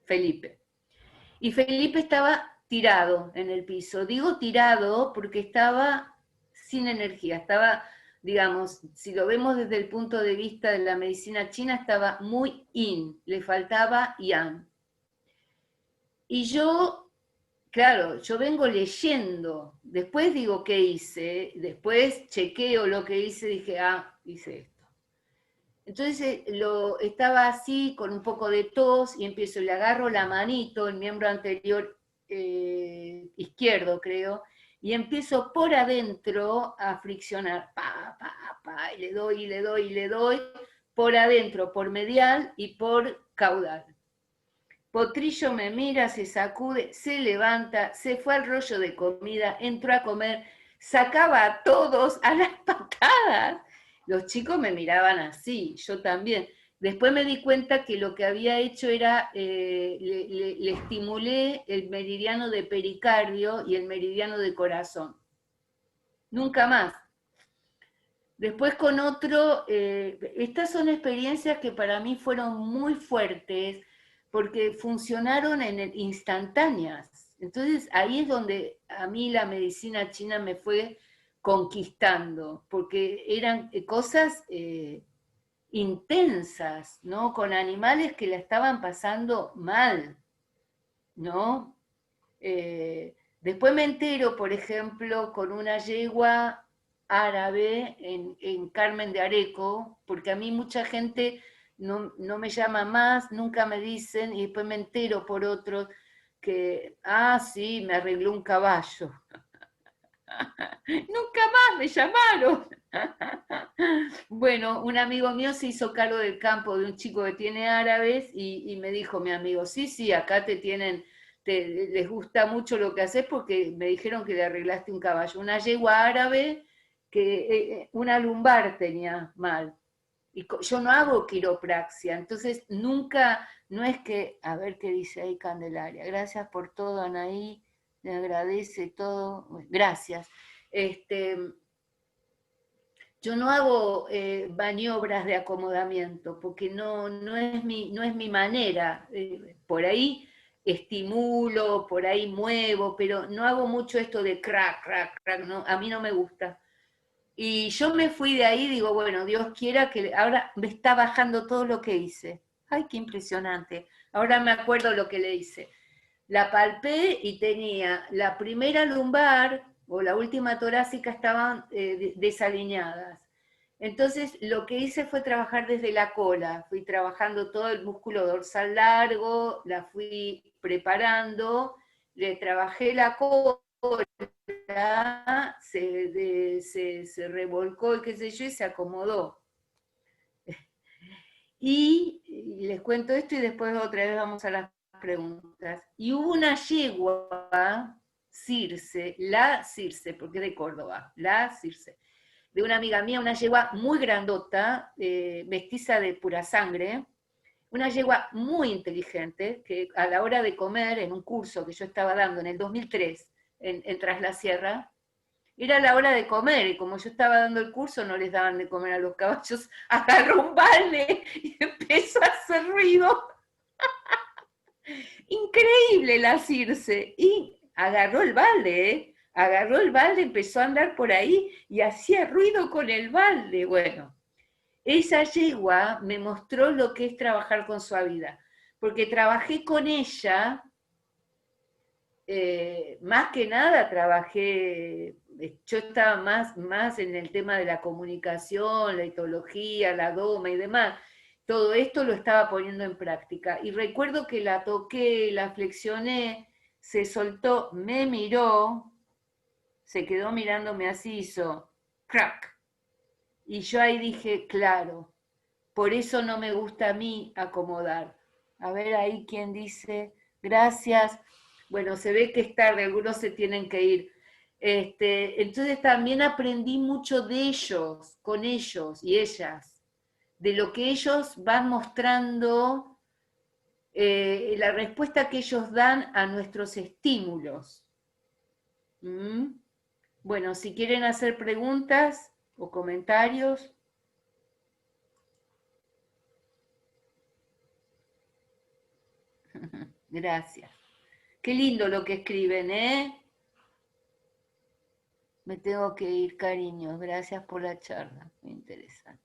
Felipe. Y Felipe estaba tirado en el piso. Digo tirado porque estaba sin energía, estaba, digamos, si lo vemos desde el punto de vista de la medicina china, estaba muy yin, le faltaba yang. Y yo, claro, yo vengo leyendo, después digo qué hice, después chequeo lo que hice, dije, hice esto. Entonces estaba así, con un poco de tos, y empiezo, le agarro la manito, el miembro anterior izquierdo, creo, y empiezo por adentro a friccionar, y le doy, por adentro, por medial y por caudal. Potrillo me mira, se sacude, se levanta, se fue al rollo de comida, entró a comer, sacaba a todos a las patadas. Los chicos me miraban así, yo también. Después me di cuenta que lo que había hecho era, le estimulé el meridiano de pericardio y el meridiano de corazón. Nunca más. Después con otro, estas son experiencias que para mí fueron muy fuertes porque funcionaron instantáneas. Entonces ahí es donde a mí la medicina china me fue conquistando, porque eran cosas intensas, ¿no? Con animales que la estaban pasando mal, ¿no? Después me entero, por ejemplo, con una yegua árabe en Carmen de Areco, porque a mí mucha gente no me llama más, nunca me dicen, y después me entero por otros que, sí, me arregló un caballo. Nunca más me llamaron. Bueno, un amigo mío se hizo cargo del campo de un chico que tiene árabes y me dijo mi amigo, sí, acá te tienen, les gusta mucho lo que haces porque me dijeron que le arreglaste un caballo. Una yegua árabe que una lumbar tenía mal. Y yo no hago quiropraxia, entonces nunca, no es que, a ver qué dice ahí Candelaria, gracias por todo, Anaí, le agradece todo, bueno, gracias. Yo no hago maniobras de acomodamiento, porque no es mi manera. Por ahí estimulo, por ahí muevo, pero no hago mucho esto de crack, no, a mí no me gusta. Y yo me fui de ahí, digo, bueno, Dios quiera que ahora me está bajando todo lo que hice. Ay, qué impresionante. Ahora me acuerdo lo que le hice. La palpé y tenía la primera lumbar o la última torácica estaban desalineadas. Entonces lo que hice fue trabajar desde la cola, fui trabajando todo el músculo dorsal largo, la fui preparando, le trabajé la cola, se revolcó y qué sé yo, y se acomodó. Y les cuento esto y después otra vez vamos a las preguntas. Y hubo una yegua, Circe, la Circe, porque es de Córdoba, la Circe, de una amiga mía, una yegua muy grandota, mestiza de pura sangre, una yegua muy inteligente, que a la hora de comer, en un curso que yo estaba dando en el 2003, en Tras la Sierra, era la hora de comer, y como yo estaba dando el curso, no les daban de comer a los caballos, agarró un balde y empezó a hacer ruido. Increíble la Circe. Y agarró el balde, ¿eh? Agarró el balde, empezó a andar por ahí y hacía ruido con el balde. Bueno, esa yegua me mostró lo que es trabajar con suavidad, porque trabajé con ella, más que nada trabajé, yo estaba más en el tema de la comunicación, la etología, la doma y demás. Todo esto lo estaba poniendo en práctica. Y recuerdo que la toqué, la flexioné, se soltó, me miró, se quedó mirándome así, hizo crack. Y yo ahí dije, claro, por eso no me gusta a mí acomodar. A ver ahí quién dice, gracias. Bueno, se ve que es tarde, algunos se tienen que ir. Entonces también aprendí mucho de ellos, con ellos y ellas, de lo que ellos van mostrando, la respuesta que ellos dan a nuestros estímulos. ¿Mm? Bueno, si quieren hacer preguntas o comentarios. Gracias. Qué lindo lo que escriben, ¿eh? Me tengo que ir, cariños. Gracias por la charla. Muy interesante.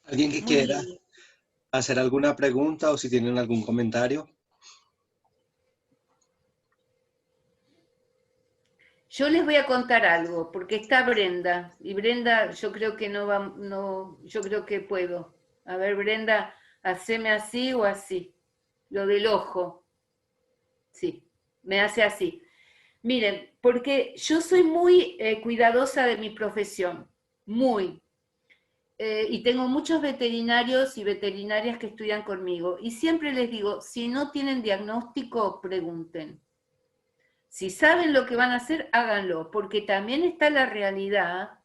¿Alguien que Muy quiera lindo. hacer alguna pregunta o si tienen algún comentario? Yo les voy a contar algo, porque está Brenda, y Brenda yo creo que no va, no, yo creo que puedo. A ver, Brenda, haceme así o así. Lo del ojo. Sí, me hace así. Miren, porque yo soy muy cuidadosa de mi profesión, muy. Y tengo muchos veterinarios y veterinarias que estudian conmigo. Y siempre les digo, si no tienen diagnóstico, pregunten. Si saben lo que van a hacer, háganlo, porque también está la realidad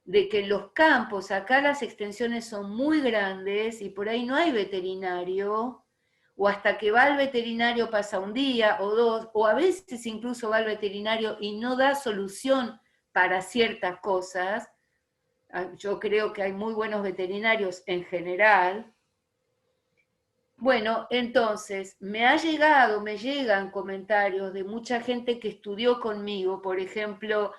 de que en los campos, acá las extensiones son muy grandes y por ahí no hay veterinario, o hasta que va el veterinario pasa un día o dos, o a veces incluso va el veterinario y no da solución para ciertas cosas. Yo creo que hay muy buenos veterinarios en general. Bueno, entonces, me llegan comentarios de mucha gente que estudió conmigo, por ejemplo,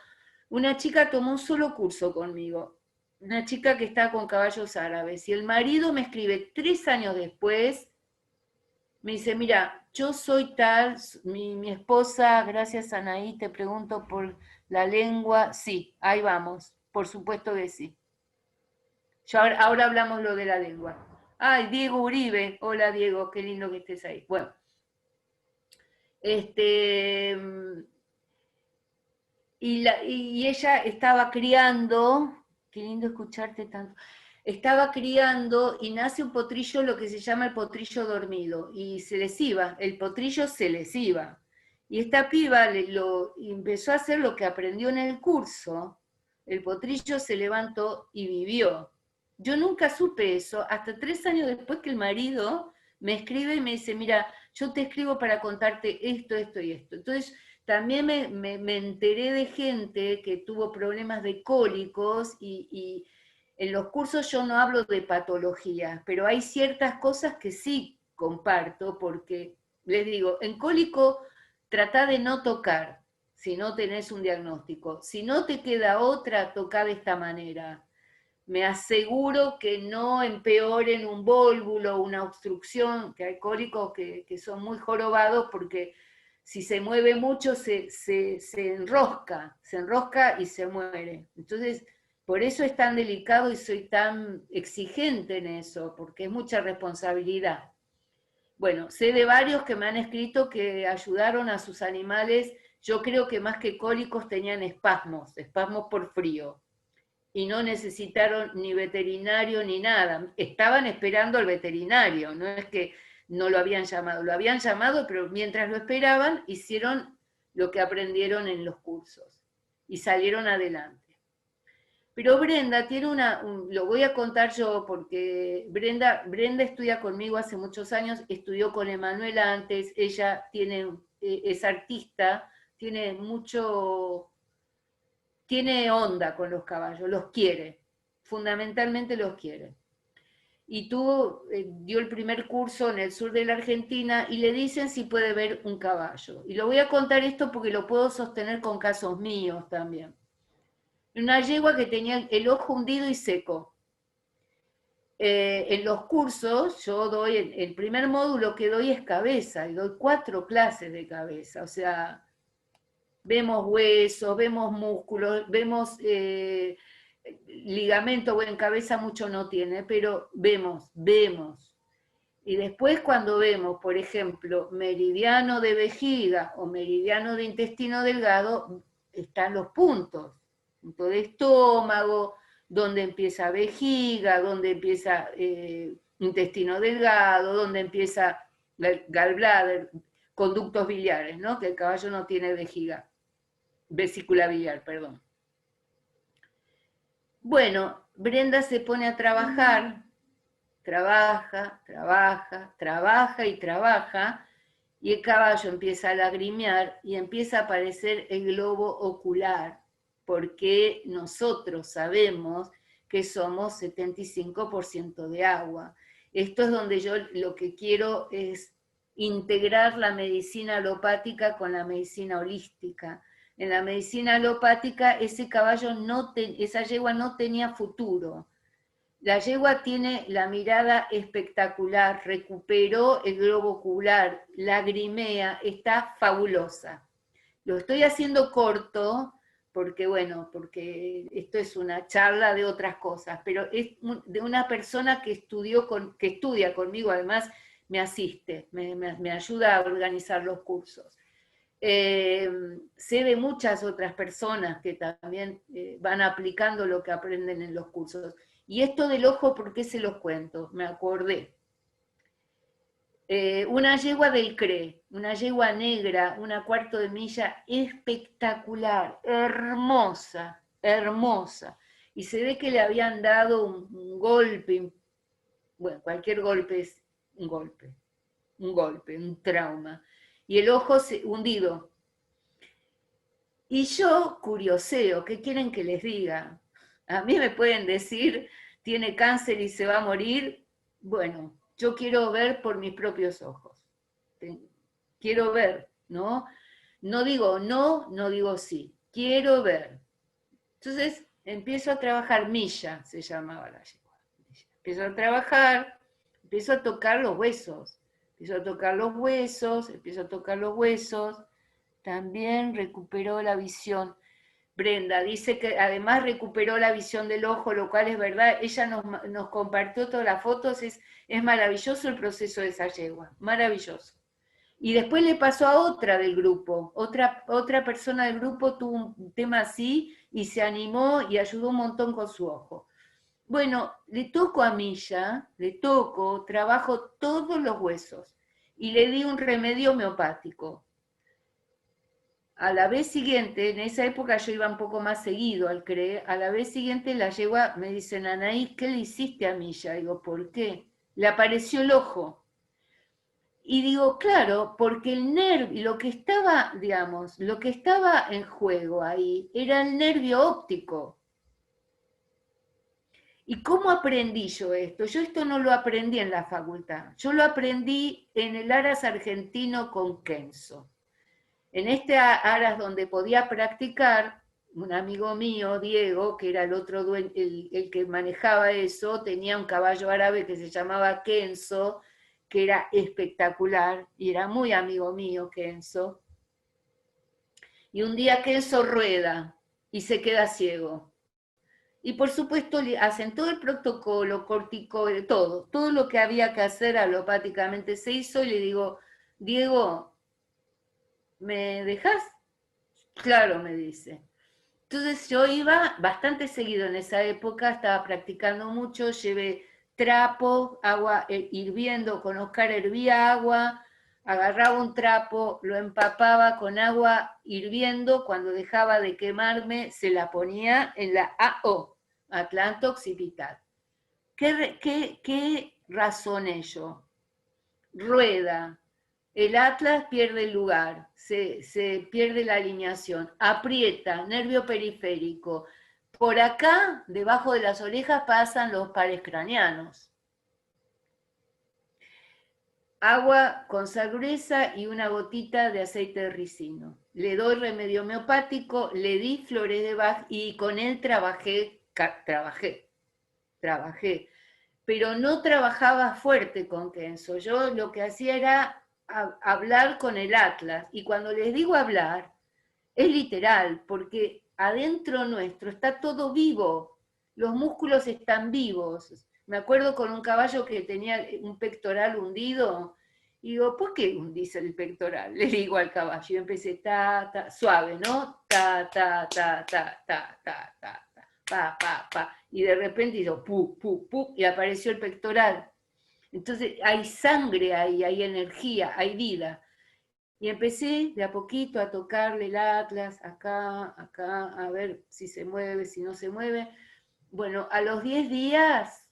una chica tomó un solo curso conmigo, una chica que está con caballos árabes, y el marido me escribe 3 años después, me dice, mira, yo soy tal, mi esposa, gracias Anaí, te pregunto por la lengua, sí, ahí vamos, por supuesto que sí. Ahora hablamos lo de la lengua. Ay, Diego Uribe. Hola, Diego, qué lindo que estés ahí. Bueno, este, y ella estaba criando, qué lindo escucharte tanto, estaba criando y nace un potrillo, lo que se llama el potrillo dormido, y se les iba, el potrillo se les iba. Y esta piba empezó a hacer lo que aprendió en el curso, el potrillo se levantó y vivió. Yo nunca supe eso, hasta 3 años después que el marido me escribe y me dice, mira, yo te escribo para contarte esto, esto y esto. Entonces, también me enteré de gente que tuvo problemas de cólicos y en los cursos yo no hablo de patologías, pero hay ciertas cosas que sí comparto porque, les digo, en cólico trata de no tocar si no tenés un diagnóstico. Si no te queda otra, toca de esta manera. me aseguro que no empeoren un vólvulo, una obstrucción, que hay cólicos que son muy jorobados porque si se mueve mucho se enrosca y se muere. Entonces, por eso es tan delicado y soy tan exigente en eso, porque es mucha responsabilidad. Bueno, sé de varios que me han escrito que ayudaron a sus animales, yo creo que más que cólicos tenían espasmos por frío, y no necesitaron ni veterinario ni nada. Estaban esperando al veterinario, no es que no lo habían llamado, pero mientras lo esperaban hicieron lo que aprendieron en los cursos y salieron adelante. Pero Brenda tiene lo voy a contar yo porque Brenda estudia conmigo hace muchos años, estudió con Emanuela antes, ella es artista, tiene onda con los caballos, los quiere, fundamentalmente los quiere. Y dio el primer curso en el sur de la Argentina y le dicen si puede ver un caballo. Y lo voy a contar esto porque lo puedo sostener con casos míos también. Una yegua que tenía el ojo hundido y seco. En los cursos yo doy, el primer módulo que doy es cabeza, y doy 4 clases de cabeza, o sea, vemos huesos, vemos músculos, vemos ligamento, bueno, en cabeza mucho no tiene, pero vemos. Y después cuando vemos, por ejemplo, meridiano de vejiga o meridiano de intestino delgado, están los puntos. Punto de estómago, donde empieza vejiga, donde empieza intestino delgado, donde empieza gallbladder, conductos biliares, ¿no? Que el caballo no tiene vejiga, vesícula biliar, perdón. Bueno, Brenda se pone a trabajar, trabaja, y el caballo empieza a lagrimear y empieza a aparecer el globo ocular, porque nosotros sabemos que somos 75% de agua. Esto es donde yo lo que quiero es integrar la medicina alopática con la medicina holística. En la medicina alopática esa yegua no tenía futuro. La yegua tiene la mirada espectacular, recuperó el globo ocular, lagrimea, está fabulosa. Lo estoy haciendo corto porque esto es una charla de otras cosas, pero es de una persona que estudia conmigo, además me asiste, me ayuda a organizar los cursos. Sé de muchas otras personas que también van aplicando lo que aprenden en los cursos. Y esto del ojo, ¿por qué se los cuento? Me acordé. Una yegua del CRE, una yegua negra, una cuarto de milla, espectacular, hermosa, hermosa. Y se ve que le habían dado un golpe, bueno, cualquier golpe es un golpe, un trauma. Y el ojo hundido. Y yo curioseo, ¿qué quieren que les diga? A mí me pueden decir, tiene cáncer y se va a morir. Bueno, yo quiero ver por mis propios ojos. Quiero ver, ¿no? No digo no, no digo sí. Quiero ver. Entonces empiezo a trabajar, Milla se llamaba la yegua. Empiezo a trabajar, empiezo a tocar los huesos. Empiezo a tocar los huesos. También recuperó la visión. Brenda dice que además recuperó la visión del ojo, lo cual es verdad. Ella nos compartió todas las fotos, es maravilloso el proceso de esa yegua, maravilloso. Y después le pasó a otra del grupo, otra persona del grupo tuvo un tema así y se animó y ayudó un montón con su ojo. Bueno, le toco a Milla, trabajo todos los huesos y le di un remedio homeopático. A la vez siguiente, en esa época yo iba un poco más seguido al CRE, a la vez siguiente la yegua me dice, Anaí, ¿qué le hiciste a Milla? Digo, ¿por qué? Le apareció el ojo. Y digo, claro, porque el nervio, lo que estaba en juego ahí era el nervio óptico. ¿Y cómo aprendí yo esto? Yo esto no lo aprendí en la facultad, yo lo aprendí en el Aras argentino con Kenzo. En este Aras donde podía practicar, un amigo mío, Diego, que era el otro dueño, el que manejaba eso, tenía un caballo árabe que se llamaba Kenzo, que era espectacular, y era muy amigo mío, Kenzo. Y un día Kenzo rueda y se queda ciego. Y por supuesto le hacen todo el protocolo, corticoide, todo lo que había que hacer alopáticamente se hizo, y le digo, Diego, ¿me dejas? Claro, me dice. Entonces yo iba bastante seguido en esa época, estaba practicando mucho, llevé trapo, agua hirviendo, con Oscar hervía agua, agarraba un trapo, lo empapaba con agua hirviendo, cuando dejaba de quemarme se la ponía en la AO, Atlanto Occipital. ¿Qué razoné yo? Rueda, el atlas pierde el lugar, se pierde la alineación, aprieta, nervio periférico. Por acá, debajo de las orejas, pasan los pares craneanos. Agua con sal gruesa y una gotita de aceite de ricino. Le doy remedio homeopático, le di flores de Bach y con él trabajé. Pero no trabajaba fuerte con Kenzo. Yo lo que hacía era hablar con el atlas. Y cuando les digo hablar, es literal, porque adentro nuestro está todo vivo. Los músculos están vivos. Me acuerdo con un caballo que tenía un pectoral hundido. Y digo, ¿por qué hundís el pectoral? Le digo al caballo. Y empecé, suave, ¿no? Pa. Y de repente hizo pu, y apareció el pectoral. Entonces hay sangre ahí, hay energía, hay vida. Y empecé de a poquito a tocarle el atlas, acá, a ver si se mueve, si no se mueve. Bueno, a los 10 días,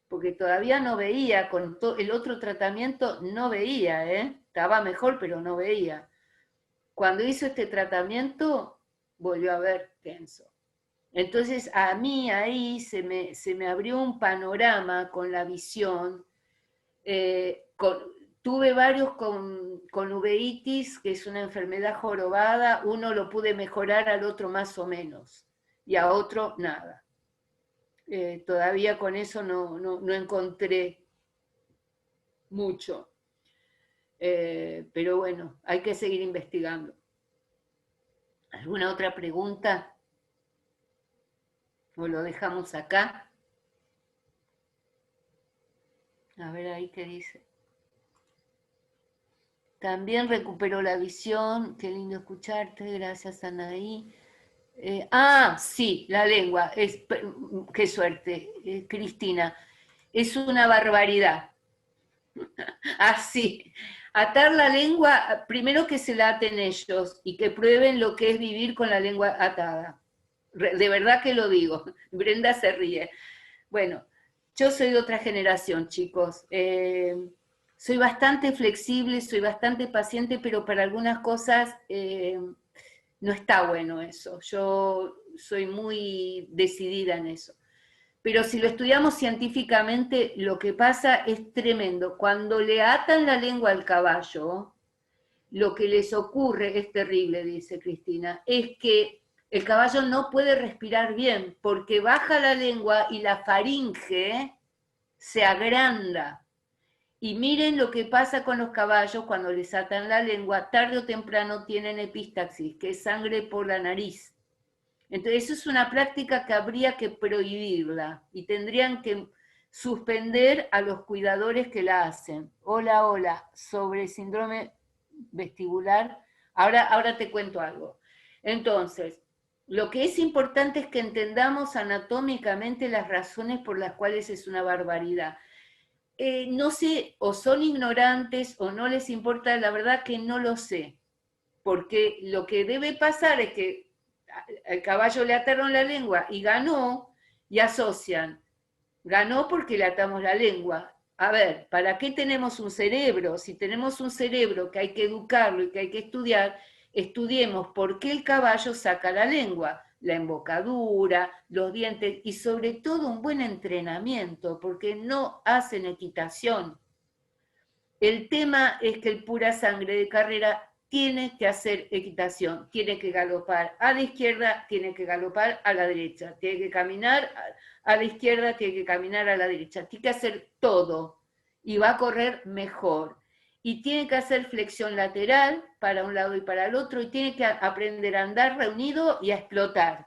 porque todavía no veía, con el otro tratamiento no veía, estaba mejor, pero no veía. Cuando hizo este tratamiento, volvió a ver Kenzo. Entonces a mí ahí se me abrió un panorama con la visión. Tuve varios con uveitis, que es una enfermedad jorobada, uno lo pude mejorar, al otro más o menos, y a otro nada. Todavía con eso no encontré mucho. Pero bueno, hay que seguir investigando. ¿Alguna otra pregunta? ¿O lo dejamos acá? A ver ahí qué dice. También recuperó la visión. Qué lindo escucharte. Gracias, Anaí. Sí, la lengua. Qué suerte, Cristina. Es una barbaridad. Así. Atar la lengua, primero que se la aten ellos y que prueben lo que es vivir con la lengua atada. De verdad que lo digo. Brenda se ríe. Bueno, yo soy de otra generación, chicos. Soy bastante flexible, soy bastante paciente, pero para algunas cosas no está bueno eso. Yo soy muy decidida en eso. Pero si lo estudiamos científicamente, lo que pasa es tremendo. Cuando le atan la lengua al caballo, lo que les ocurre es terrible, dice Cristina, es que el caballo no puede respirar bien porque baja la lengua y la faringe se agranda. Y miren lo que pasa con los caballos cuando les atan la lengua, tarde o temprano tienen epistaxis, que es sangre por la nariz. Entonces eso es una práctica que habría que prohibirla y tendrían que suspender a los cuidadores que la hacen. Hola, sobre síndrome vestibular. Ahora te cuento algo. Entonces, lo que es importante es que entendamos anatómicamente las razones por las cuales es una barbaridad. No sé, o son ignorantes o no les importa, la verdad que no lo sé. Porque lo que debe pasar es que al caballo le ataron la lengua y ganó, y asocian. Ganó porque le atamos la lengua. A ver, ¿para qué tenemos un cerebro? Si tenemos un cerebro que hay que educarlo y que hay que estudiar, estudiemos por qué el caballo saca la lengua, la embocadura, los dientes y sobre todo un buen entrenamiento, porque no hacen equitación. El tema es que el pura sangre de carrera tiene que hacer equitación, tiene que galopar a la izquierda, tiene que galopar a la derecha, tiene que caminar a la izquierda, tiene que caminar a la derecha, tiene que hacer todo y va a correr mejor. Y tiene que hacer flexión lateral para un lado y para el otro, y tiene que aprender a andar reunido y a explotar.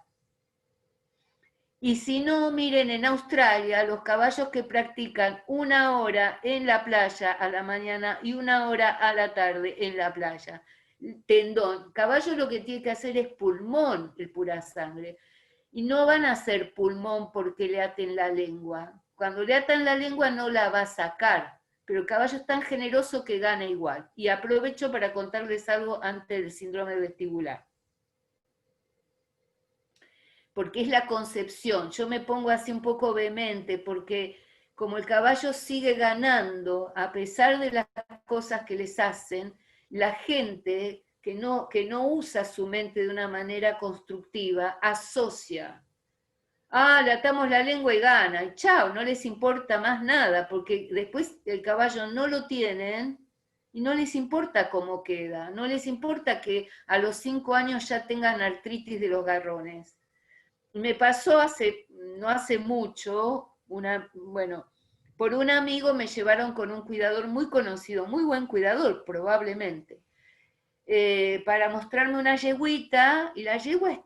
Y si no, miren, en Australia, los caballos que practican 1 hora en la playa a la mañana y 1 hora a la tarde en la playa. Tendón. Caballo lo que tiene que hacer es pulmón, el pura sangre. Y no van a hacer pulmón porque le aten la lengua. Cuando le atan la lengua no la va a sacar. Pero el caballo es tan generoso que gana igual. Y aprovecho para contarles algo antes del síndrome vestibular. Porque es la concepción. Yo me pongo así un poco vehemente, porque como el caballo sigue ganando, a pesar de las cosas que les hacen, la gente que no usa su mente de una manera constructiva, asocia. Le atamos la lengua y gana, y chao, no les importa más nada, porque después el caballo no lo tienen, y no les importa cómo queda, no les importa que a los 5 años ya tengan artritis de los garrones. Me pasó no hace mucho, por un amigo me llevaron con un cuidador muy conocido, muy buen cuidador probablemente, para mostrarme una yeguita, y la yegua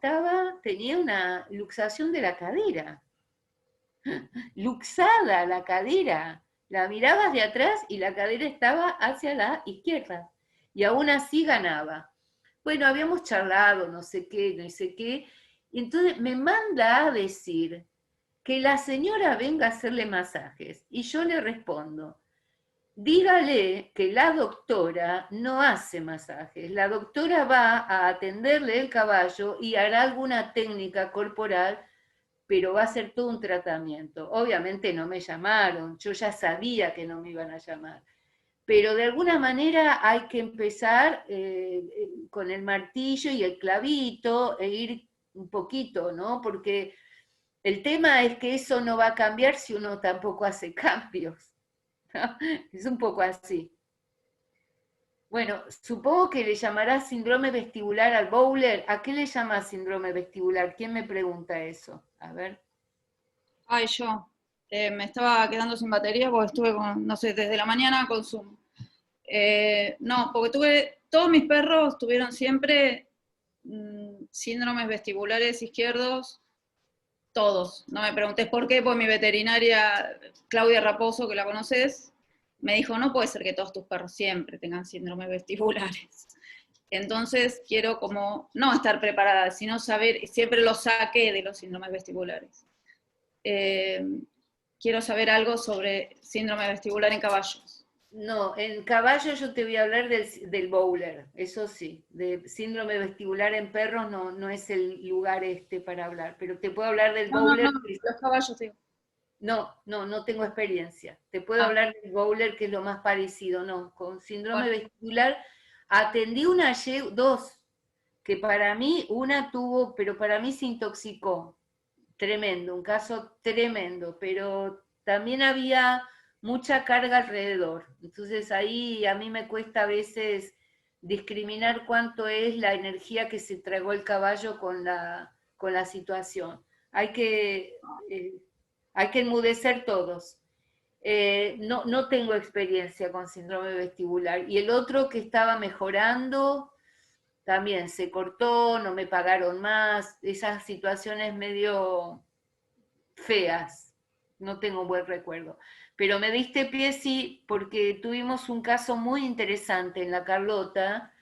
tenía una luxación de la cadera, luxada la cadera, la mirabas de atrás y la cadera estaba hacia la izquierda, y aún así ganaba. Bueno, habíamos charlado, no sé qué, y entonces me manda a decir que la señora venga a hacerle masajes. Y yo le respondo, dígale que la doctora no hace masajes. La doctora va a atenderle el caballo y hará alguna técnica corporal, pero va a ser todo un tratamiento. Obviamente no me llamaron, yo ya sabía que no me iban a llamar. Pero de alguna manera hay que empezar con el martillo y el clavito e ir un poquito, ¿no? Porque el tema es que eso no va a cambiar si uno tampoco hace cambios, ¿no? Es un poco así. Bueno, supongo que le llamará síndrome vestibular al bowler. ¿A qué le llama síndrome vestibular? ¿Quién me pregunta eso? A ver. Ay, yo. Me estaba quedando sin batería porque estuve no sé, desde la mañana con Zoom. No, porque todos mis perros tuvieron siempre síndromes vestibulares izquierdos, todos. No me preguntes por qué, pues mi veterinaria, Claudia Raposo, que la conoces, me dijo, no puede ser que todos tus perros siempre tengan síndromes vestibulares. Entonces quiero como, no estar preparada, sino saber, siempre lo saqué de los síndromes vestibulares. Quiero saber algo sobre síndrome vestibular en caballos. No, en caballo yo te voy a hablar del bowler, eso sí. De síndrome vestibular en perros no es el lugar para hablar, pero te puedo hablar del bowler. No, los caballos, digo. No tengo experiencia. Te puedo hablar del bowler, que es lo más parecido, no. Con síndrome vestibular atendí dos, que para mí una tuvo, pero para mí se intoxicó. Tremendo, un caso tremendo, pero también había mucha carga alrededor. Entonces ahí a mí me cuesta a veces discriminar cuánto es la energía que se tragó el caballo con la situación. Hay que enmudecer todos. No tengo experiencia con síndrome vestibular. Y el otro que estaba mejorando, también se cortó, no me pagaron más, esas situaciones medio feas, no tengo un buen recuerdo. Pero me diste pie, sí, porque tuvimos un caso muy interesante en la Carlota,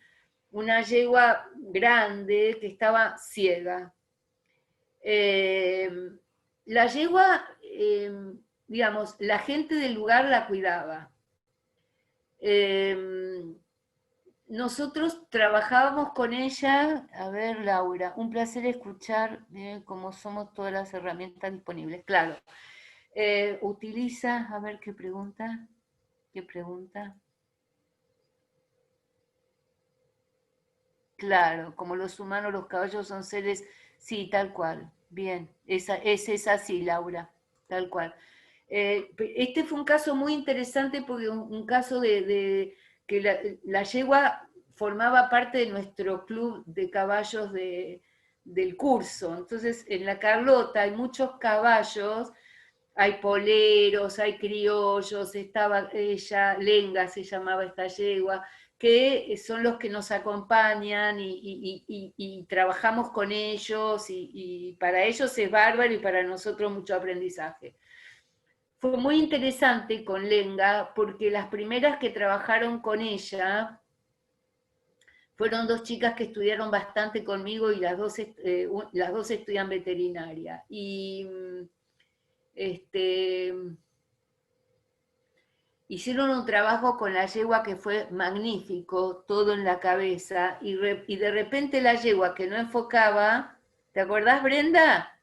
una yegua grande que estaba ciega. La yegua, digamos, la gente del lugar la cuidaba. Nosotros trabajábamos con ella, a ver, Laura, un placer escuchar cómo somos todas las herramientas disponibles. Claro, utiliza, a ver qué pregunta. Claro, como los humanos, los caballos son seres, sí, tal cual. Bien, esa es así, Laura, tal cual. Este fue un caso muy interesante porque un caso de que la yegua formaba parte de nuestro club de caballos del curso. Entonces, en la Carlota hay muchos caballos, hay poleros, hay criollos, estaba ella, Lenga se llamaba esta yegua, que son los que nos acompañan y trabajamos con ellos, y para ellos es bárbaro y para nosotros mucho aprendizaje. Fue muy interesante con Lenga porque las primeras que trabajaron con ella fueron dos chicas que estudiaron bastante conmigo y las dos estudian veterinaria. Y hicieron un trabajo con la yegua que fue magnífico, todo en la cabeza, y de repente la yegua que no enfocaba, ¿te acordás, Brenda?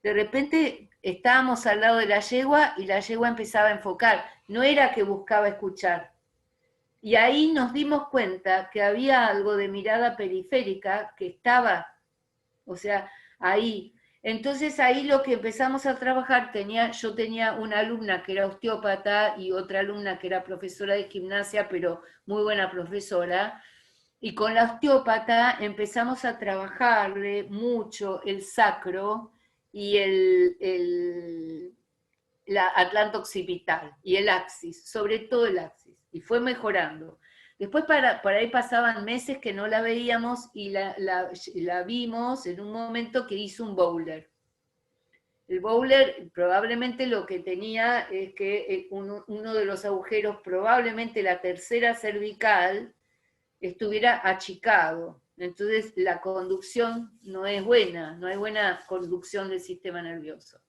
De repente estábamos al lado de la yegua y la yegua empezaba a enfocar, no era que buscaba escuchar. Y ahí nos dimos cuenta que había algo de mirada periférica que estaba, o sea, ahí. Entonces ahí lo que empezamos a trabajar, yo tenía una alumna que era osteópata y otra alumna que era profesora de gimnasia, pero muy buena profesora, y con la osteópata empezamos a trabajarle mucho el sacro y la atlanto occipital y el axis, sobre todo el axis, y fue mejorando. Después por ahí pasaban meses que no la veíamos y la vimos en un momento que hizo un bowler. El bowler probablemente lo que tenía es que uno de los agujeros, probablemente la tercera cervical, estuviera achicado. Entonces la conducción no es buena, no hay buena conducción del sistema nervioso.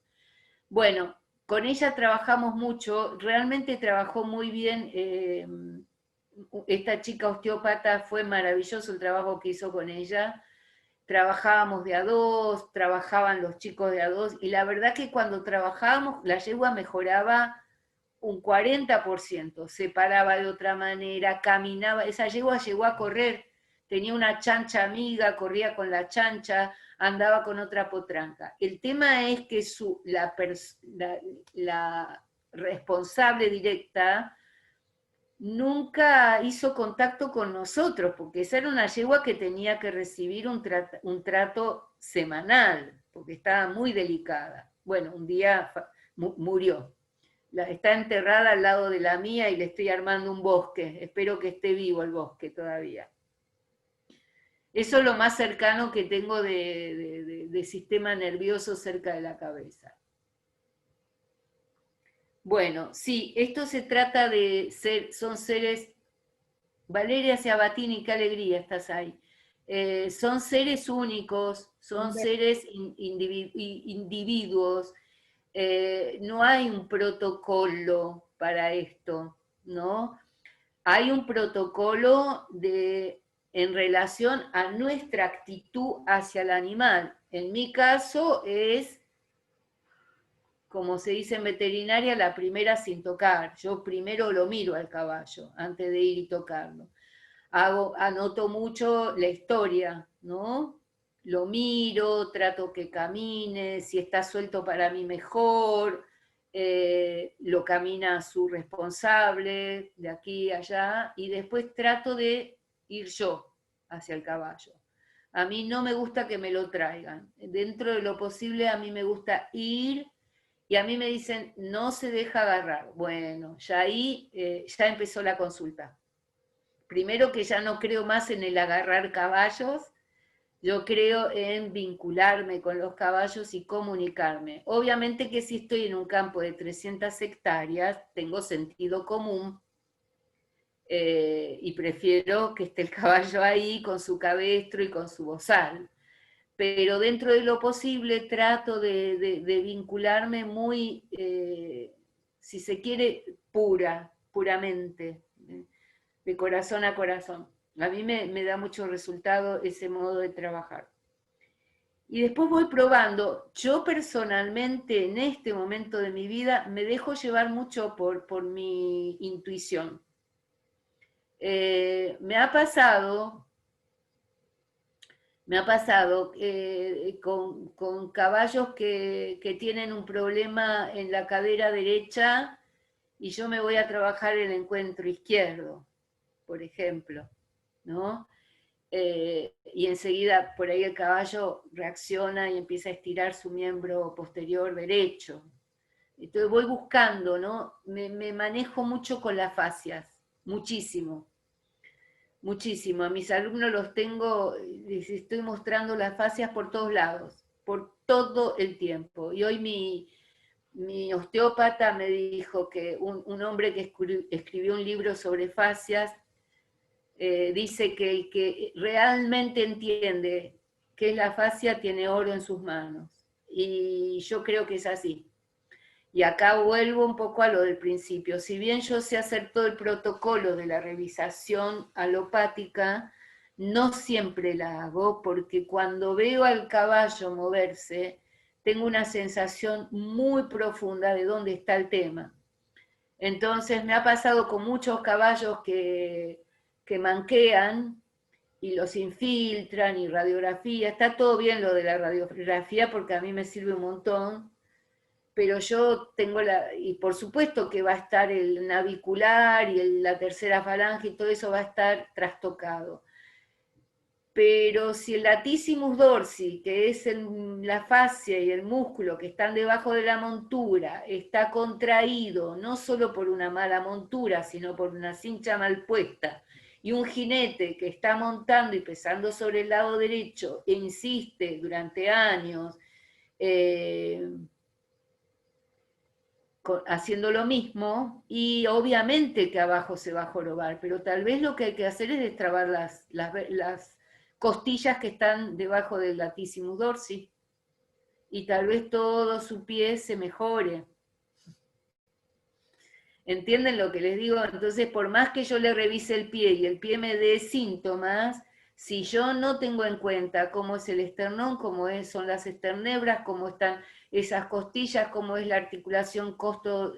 Bueno, con ella trabajamos mucho, realmente trabajó muy bien. Esta chica osteópata, fue maravilloso el trabajo que hizo con ella. Trabajábamos de a dos, trabajaban los chicos de a dos, y la verdad que cuando trabajábamos, la yegua mejoraba un 40%, se paraba de otra manera, caminaba, esa yegua llegó a correr, tenía una chancha amiga, corría con la chancha, andaba con otra potranca. El tema es que la responsable directa nunca hizo contacto con nosotros, porque esa era una yegua que tenía que recibir un trato semanal, porque estaba muy delicada. Bueno, un día murió. Está enterrada al lado de la mía y le estoy armando un bosque. Espero que esté vivo el bosque todavía. Eso es lo más cercano que tengo de sistema nervioso cerca de la cabeza. Bueno, sí, esto se trata de son seres. Valeria Ciabatini, qué alegría estás ahí. Son seres únicos, son seres individuos. No hay un protocolo para esto, ¿no? Hay un protocolo en relación a nuestra actitud hacia el animal. En mi caso es, como se dice en veterinaria, la primera sin tocar. Yo primero lo miro al caballo antes de ir y tocarlo. Anoto mucho la historia, ¿no? Lo miro, trato que camine, si está suelto para mí mejor, lo camina su responsable de aquí a allá, y después trato de ir yo hacia el caballo. A mí no me gusta que me lo traigan. Dentro de lo posible a mí me gusta ir, y a mí me dicen, no se deja agarrar. Bueno, ya ahí ya empezó la consulta. Primero que ya no creo más en el agarrar caballos, yo creo en vincularme con los caballos y comunicarme. Obviamente que si estoy en un campo de 300 hectáreas, tengo sentido común y prefiero que esté el caballo ahí con su cabestro y con su bozal. Pero dentro de lo posible trato de vincularme muy, si se quiere, puramente, de corazón a corazón. A mí me da mucho resultado ese modo de trabajar. Y después voy probando. Yo personalmente, en este momento de mi vida, me dejo llevar mucho por mi intuición. Me ha pasado con caballos que tienen un problema en la cadera derecha y yo me voy a trabajar el encuentro izquierdo, por ejemplo, ¿no? Y enseguida por ahí el caballo reacciona y empieza a estirar su miembro posterior derecho. Entonces voy buscando, ¿no? Me manejo mucho con las fascias, muchísimo, muchísimo. A mis alumnos los tengo, les estoy mostrando las fascias por todos lados, por todo el tiempo. Y hoy mi osteópata me dijo que un hombre que escribió un libro sobre fascias dice que el que realmente entiende qué es la fascia tiene oro en sus manos. Y yo creo que es así. Y acá vuelvo un poco a lo del principio. Si bien yo sé hacer todo el protocolo de la revisación alopática, no siempre la hago porque cuando veo al caballo moverse, tengo una sensación muy profunda de dónde está el tema. Entonces me ha pasado con muchos caballos que manquean y los infiltran y radiografía. Está todo bien lo de la radiografía porque a mí me sirve un montón, pero yo tengo y por supuesto que va a estar el navicular y la tercera falange y todo eso va a estar trastocado. Pero si el latissimus dorsi, que es la fascia y el músculo que están debajo de la montura, está contraído no solo por una mala montura, sino por una cincha mal puesta, y un jinete que está montando y pesando sobre el lado derecho e insiste durante años haciendo lo mismo, y obviamente que abajo se va a jorobar, pero tal vez lo que hay que hacer es destrabar las costillas que están debajo del latissimus dorsi, y tal vez todo su pie se mejore. ¿Entienden lo que les digo? Entonces, por más que yo le revise el pie y el pie me dé síntomas, si yo no tengo en cuenta cómo es el esternón, son las esternebras, cómo están esas costillas, cómo es la articulación costo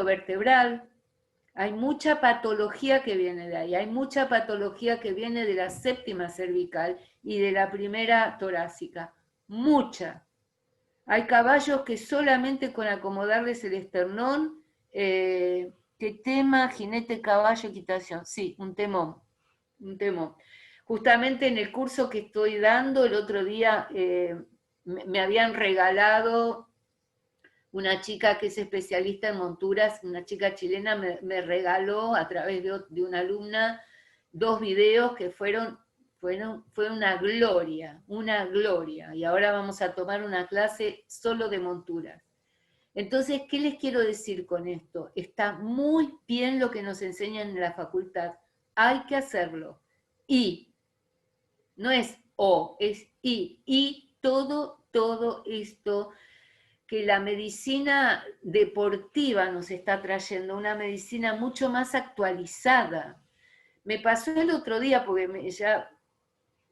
vertebral, hay mucha patología que viene de ahí, hay mucha patología que viene de la séptima cervical y de la primera torácica, mucha. Hay caballos que solamente con acomodarles el esternón, ¿qué tema? Jinete, caballo, equitación. Sí, un temón, un temón. Justamente en el curso que estoy dando, el otro día me habían regalado una chica que es especialista en monturas, una chica chilena, me regaló a través de una alumna 2 videos que fue una gloria, una gloria. Y ahora vamos a tomar una clase solo de monturas. Entonces, ¿qué les quiero decir con esto? Está muy bien lo que nos enseñan en la facultad. Hay que hacerlo. Y, no es o, es y. Y todo esto que la medicina deportiva nos está trayendo, una medicina mucho más actualizada. Me pasó el otro día, porque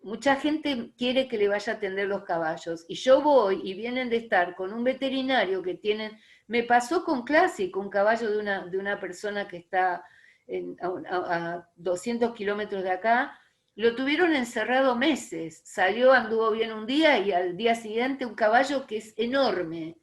mucha gente quiere que le vaya a atender los caballos, y yo voy y vienen de estar con un veterinario que tienen, me pasó con Clásico, un caballo de una persona que está a 200 kilómetros de acá, lo tuvieron encerrado meses, salió, anduvo bien un día y al día siguiente un caballo que es enorme.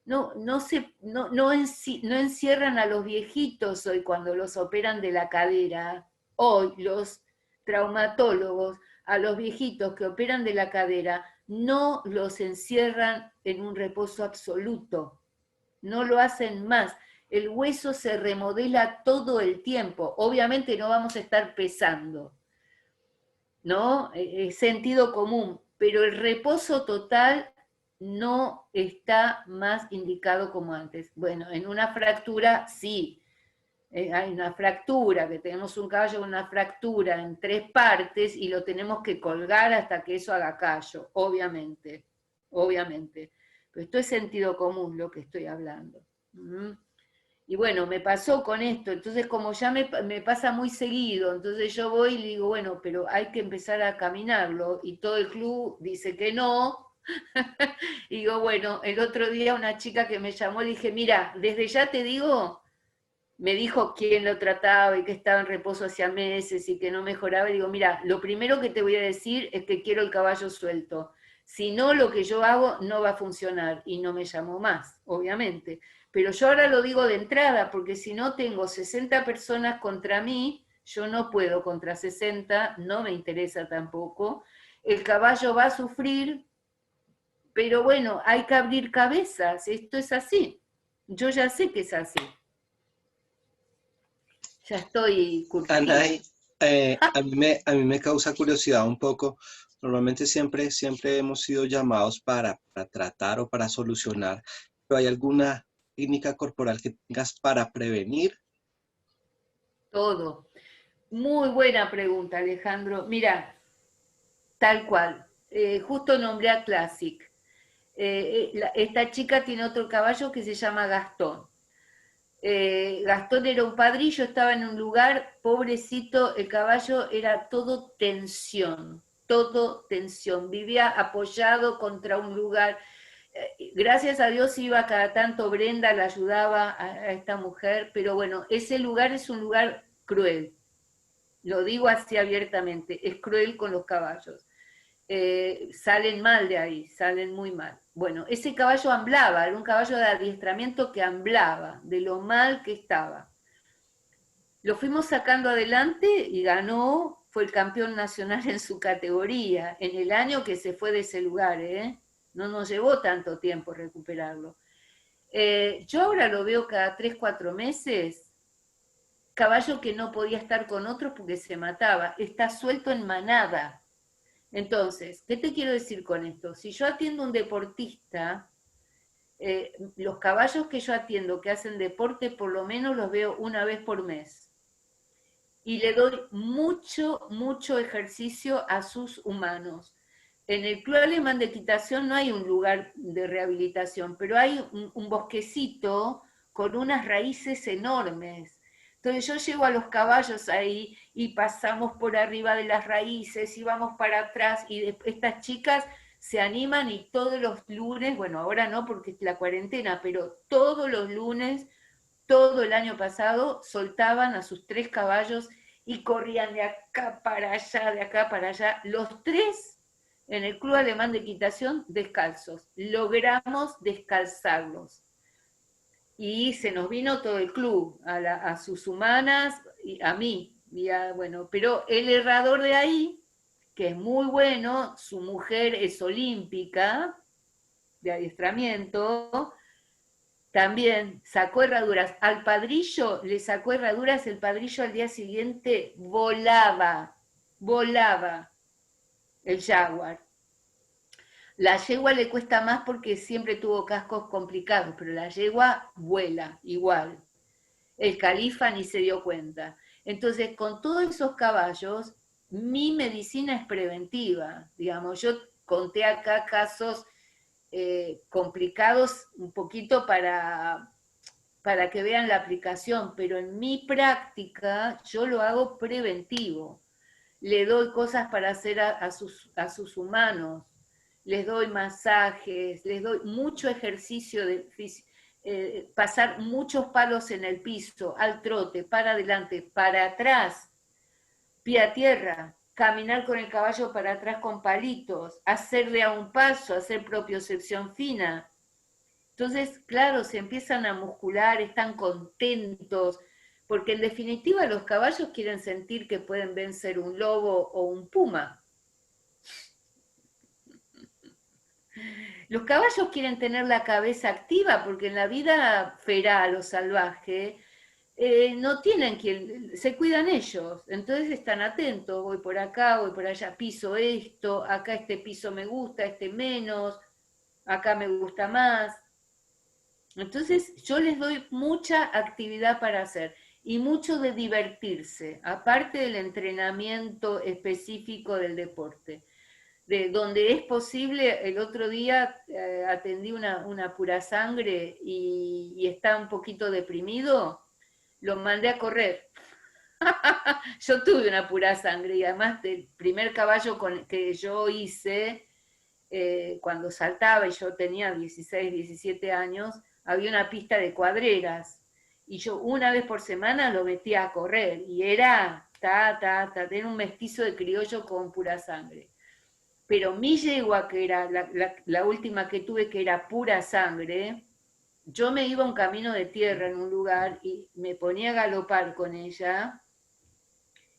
No encierran a los viejitos hoy cuando los operan de la cadera. Hoy los traumatólogos a los viejitos que operan de la cadera no los encierran en un reposo absoluto, no lo hacen más. El hueso se remodela todo el tiempo. Obviamente no vamos a estar pesando, ¿no? Es sentido común, pero el reposo total no está más indicado como antes. Bueno, en una fractura sí, hay una fractura, que tenemos un caballo con una fractura en 3 partes y lo tenemos que colgar hasta que eso haga callo, obviamente, obviamente. Pero esto es sentido común lo que estoy hablando. Y bueno, me pasó con esto, entonces como ya me pasa muy seguido, entonces yo voy y le digo, bueno, pero hay que empezar a caminarlo, y todo el club dice que no. Y digo, bueno, el otro día una chica que me llamó, le dije, mira, desde ya te digo, me dijo quién lo trataba y que estaba en reposo hacía meses y que no mejoraba, y digo, mira, lo primero que te voy a decir es que quiero el caballo suelto, si no lo que yo hago no va a funcionar, y no me llamó más, obviamente. Pero yo ahora lo digo de entrada, porque si no tengo 60 personas contra mí, yo no puedo contra 60, no me interesa tampoco. El caballo va a sufrir, pero bueno, hay que abrir cabezas, esto es así. Yo ya sé que es así. Ya estoy curtida. Anay, a mí me causa curiosidad un poco. Normalmente siempre hemos sido llamados para tratar o para solucionar, pero ¿hay alguna técnica corporal que tengas para prevenir? Todo. Muy buena pregunta, Alejandro. Mira, tal cual. Justo nombré a Classic. Esta chica tiene otro caballo que se llama Gastón. Gastón era un padrillo, estaba en un lugar, pobrecito, el caballo era todo tensión, vivía apoyado contra un lugar. Gracias a Dios iba cada tanto Brenda, la ayudaba a esta mujer, pero bueno, ese lugar es un lugar cruel, lo digo así abiertamente, es cruel con los caballos. Salen mal de ahí, salen muy mal. Bueno, ese caballo amblaba, era un caballo de adiestramiento que amblaba, de lo mal que estaba. Lo fuimos sacando adelante y ganó, fue el campeón nacional en su categoría, en el año que se fue de ese lugar, ¿eh? No nos llevó tanto tiempo recuperarlo. Yo ahora lo veo cada 3, 4 meses, caballo que no podía estar con otros porque se mataba, está suelto en manada. Entonces, ¿qué te quiero decir con esto? Si yo atiendo a un deportista, los caballos que yo atiendo que hacen deporte, por lo menos los veo una vez por mes. Y le doy mucho ejercicio a sus humanos. En el Club Alemán de Equitación no hay un lugar de rehabilitación, pero hay un bosquecito con unas raíces enormes. Entonces yo llevo a los caballos ahí y pasamos por arriba de las raíces y vamos para atrás y estas chicas se animan y todos los lunes, bueno, ahora no porque es la cuarentena, pero todos los lunes, todo el año pasado, soltaban a sus 3 caballos y corrían de acá para allá, de acá para allá, los 3 en el Club Alemán de Equitación descalzos. Logramos descalzarlos. Y se nos vino todo el club, a sus humanas y a mí. Bueno, pero el herrador de ahí, que es muy bueno, su mujer es olímpica de adiestramiento, también sacó herraduras. Al padrillo le sacó herraduras, el padrillo al día siguiente volaba el jaguar. La yegua le cuesta más porque siempre tuvo cascos complicados, pero la yegua vuela igual. El califa ni se dio cuenta. Entonces, con todos esos caballos, mi medicina es preventiva. Digamos, yo conté acá casos complicados un poquito para que vean la aplicación, pero en mi práctica yo lo hago preventivo. Le doy cosas para hacer a sus humanos, les doy masajes, les doy mucho ejercicio pasar muchos palos en el piso, al trote, para adelante, para atrás, pie a tierra, caminar con el caballo para atrás con palitos, hacerle a un paso, hacer propiocepción fina. Entonces, claro, se empiezan a muscular, están contentos, porque en definitiva los caballos quieren sentir que pueden vencer un lobo o un puma. Los caballos quieren tener la cabeza activa porque en la vida feral o salvaje no tienen quien, se cuidan ellos, entonces están atentos, voy por acá, voy por allá, piso esto, acá este piso me gusta, este menos, acá me gusta más. Entonces yo les doy mucha actividad para hacer y mucho de divertirse, aparte del entrenamiento específico del deporte. De donde es posible, el otro día atendí una pura sangre y está un poquito deprimido, lo mandé a correr. Yo tuve una pura sangre y además el primer caballo que yo hice, cuando saltaba y yo tenía 16, 17 años, había una pista de cuadreras y yo una vez por semana lo metía a correr y era, tenía un mestizo de criollo con pura sangre. Pero mi yegua, que era la última que tuve, que era pura sangre, yo me iba a un camino de tierra en un lugar y me ponía a galopar con ella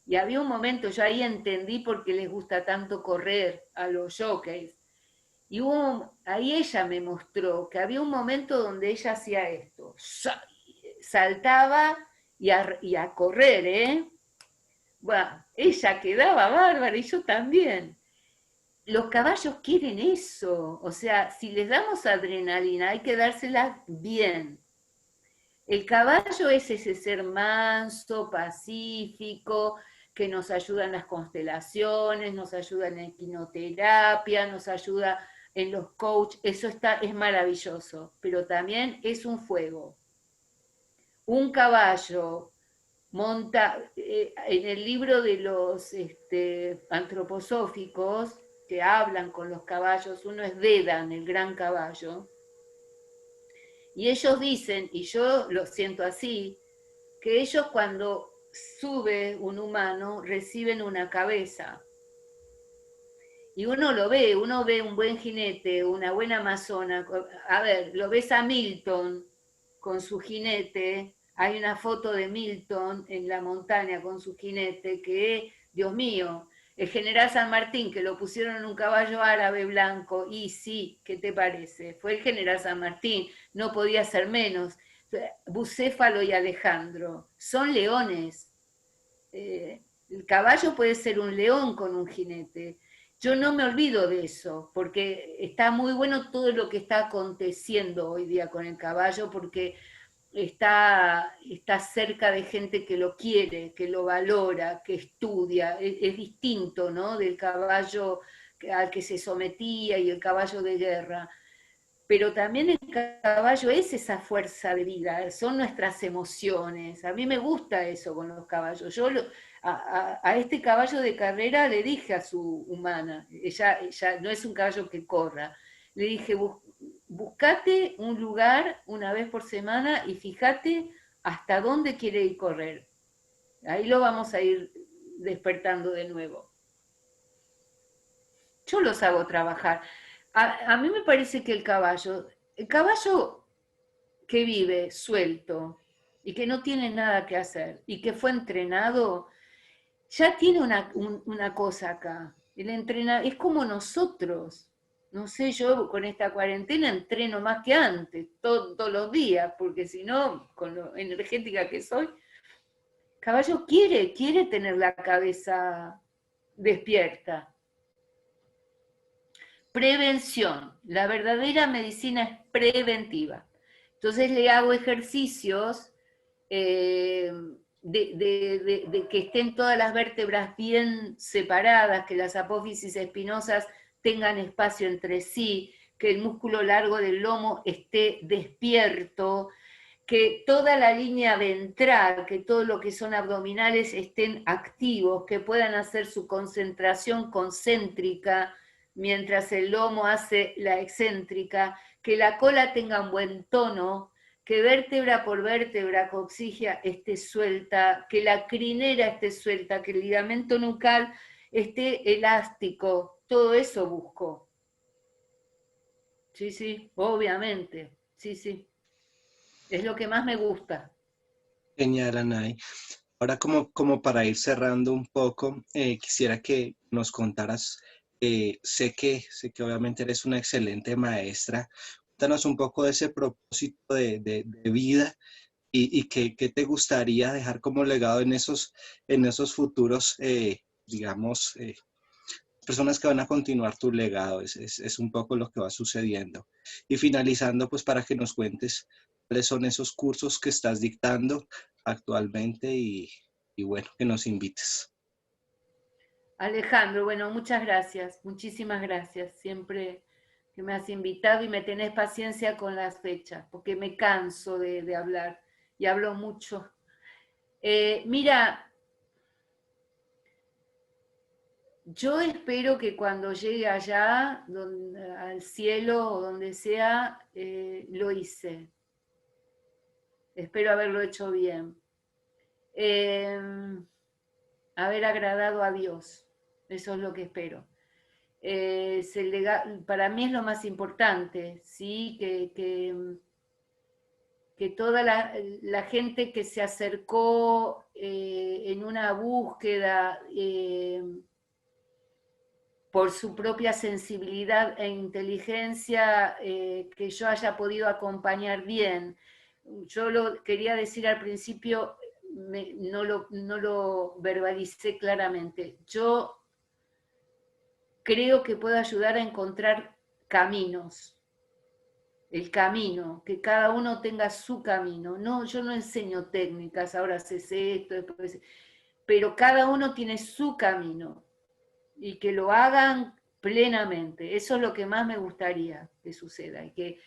Y había un momento, yo ahí entendí por qué les gusta tanto correr a los jockeys. Y ahí ella me mostró que había un momento donde ella hacía esto, saltaba y a correr, ¿eh? Bueno, ella quedaba bárbara y yo también. Los caballos quieren eso, o sea, si les damos adrenalina hay que dársela bien. El caballo es ese ser manso, pacífico, que nos ayuda en las constelaciones, nos ayuda en la equinoterapia, nos ayuda en los coach, eso es maravilloso, pero también es un fuego. Un caballo monta, en el libro de los antroposóficos, que hablan con los caballos, uno es Dedan, el gran caballo, y ellos dicen, y yo lo siento así, que ellos cuando sube un humano reciben una cabeza. Y uno lo ve, uno ve un buen jinete, una buena amazona. A ver, lo ves a Milton con su jinete, hay una foto de Milton en la montaña con su jinete, que, Dios mío, el general San Martín, que lo pusieron en un caballo árabe blanco, y sí, ¿qué te parece? Fue el general San Martín, no podía ser menos. Bucéfalo y Alejandro, son leones. El caballo puede ser un león con un jinete. Yo no me olvido de eso, porque está muy bueno todo lo que está aconteciendo hoy día con el caballo, porque está cerca de gente que lo quiere, que lo valora, que estudia. Es distinto, ¿no? Del caballo al que se sometía y el caballo de guerra. Pero también el caballo es esa fuerza de vida, son nuestras emociones. A mí me gusta eso con los caballos. A este caballo de carrera le dije a su humana, ella no es un caballo que corra, le dije, buscate un lugar una vez por semana y fíjate hasta dónde quiere ir correr. Ahí lo vamos a ir despertando de nuevo. Yo los hago trabajar. A mí me parece que el caballo que vive suelto y que no tiene nada que hacer y que fue entrenado, ya tiene una cosa acá. El entrenador es como nosotros. No sé, yo con esta cuarentena entreno más que antes, todos los días, porque si no, con lo energética que soy, caballo quiere tener la cabeza despierta. Prevención. La verdadera medicina es preventiva. Entonces le hago ejercicios de que estén todas las vértebras bien separadas, que las apófisis espinosas tengan espacio entre sí, que el músculo largo del lomo esté despierto, que toda la línea ventral, que todo lo que son abdominales estén activos, que puedan hacer su concentración concéntrica mientras el lomo hace la excéntrica, que la cola tenga un buen tono, que vértebra por vértebra coxigia esté suelta, que la crinera esté suelta, que el ligamento nucal esté elástico, todo eso busco. Sí, obviamente, sí. Es lo que más me gusta. Genial, Anay. Ahora como para ir cerrando un poco, quisiera que nos contaras, sé que obviamente eres una excelente maestra. Cuéntanos un poco de ese propósito de vida y qué te gustaría dejar como legado en esos futuros, digamos, personas que van a continuar tu legado. Es un poco lo que va sucediendo. Y finalizando, pues para que nos cuentes cuáles son esos cursos que estás dictando actualmente y bueno, que nos invites. Alejandro, bueno, muchas gracias, muchísimas gracias. Siempre que me has invitado y me tenés paciencia con las fechas, porque me canso de hablar y hablo mucho. Mira, yo espero que cuando llegue allá, al cielo o donde sea, lo hice. Espero haberlo hecho bien. Haber agradado a Dios. Eso es lo que espero. Para mí es lo más importante, ¿sí? que toda la gente que se acercó en una búsqueda por su propia sensibilidad e inteligencia, que yo haya podido acompañar bien. Yo lo quería decir al principio, no lo verbalicé claramente. Yo creo que puedo ayudar a encontrar caminos, el camino, que cada uno tenga su camino. No, yo no enseño técnicas, ahora sé esto, después, pero cada uno tiene su camino y que lo hagan plenamente. Eso es lo que más me gustaría que suceda, y que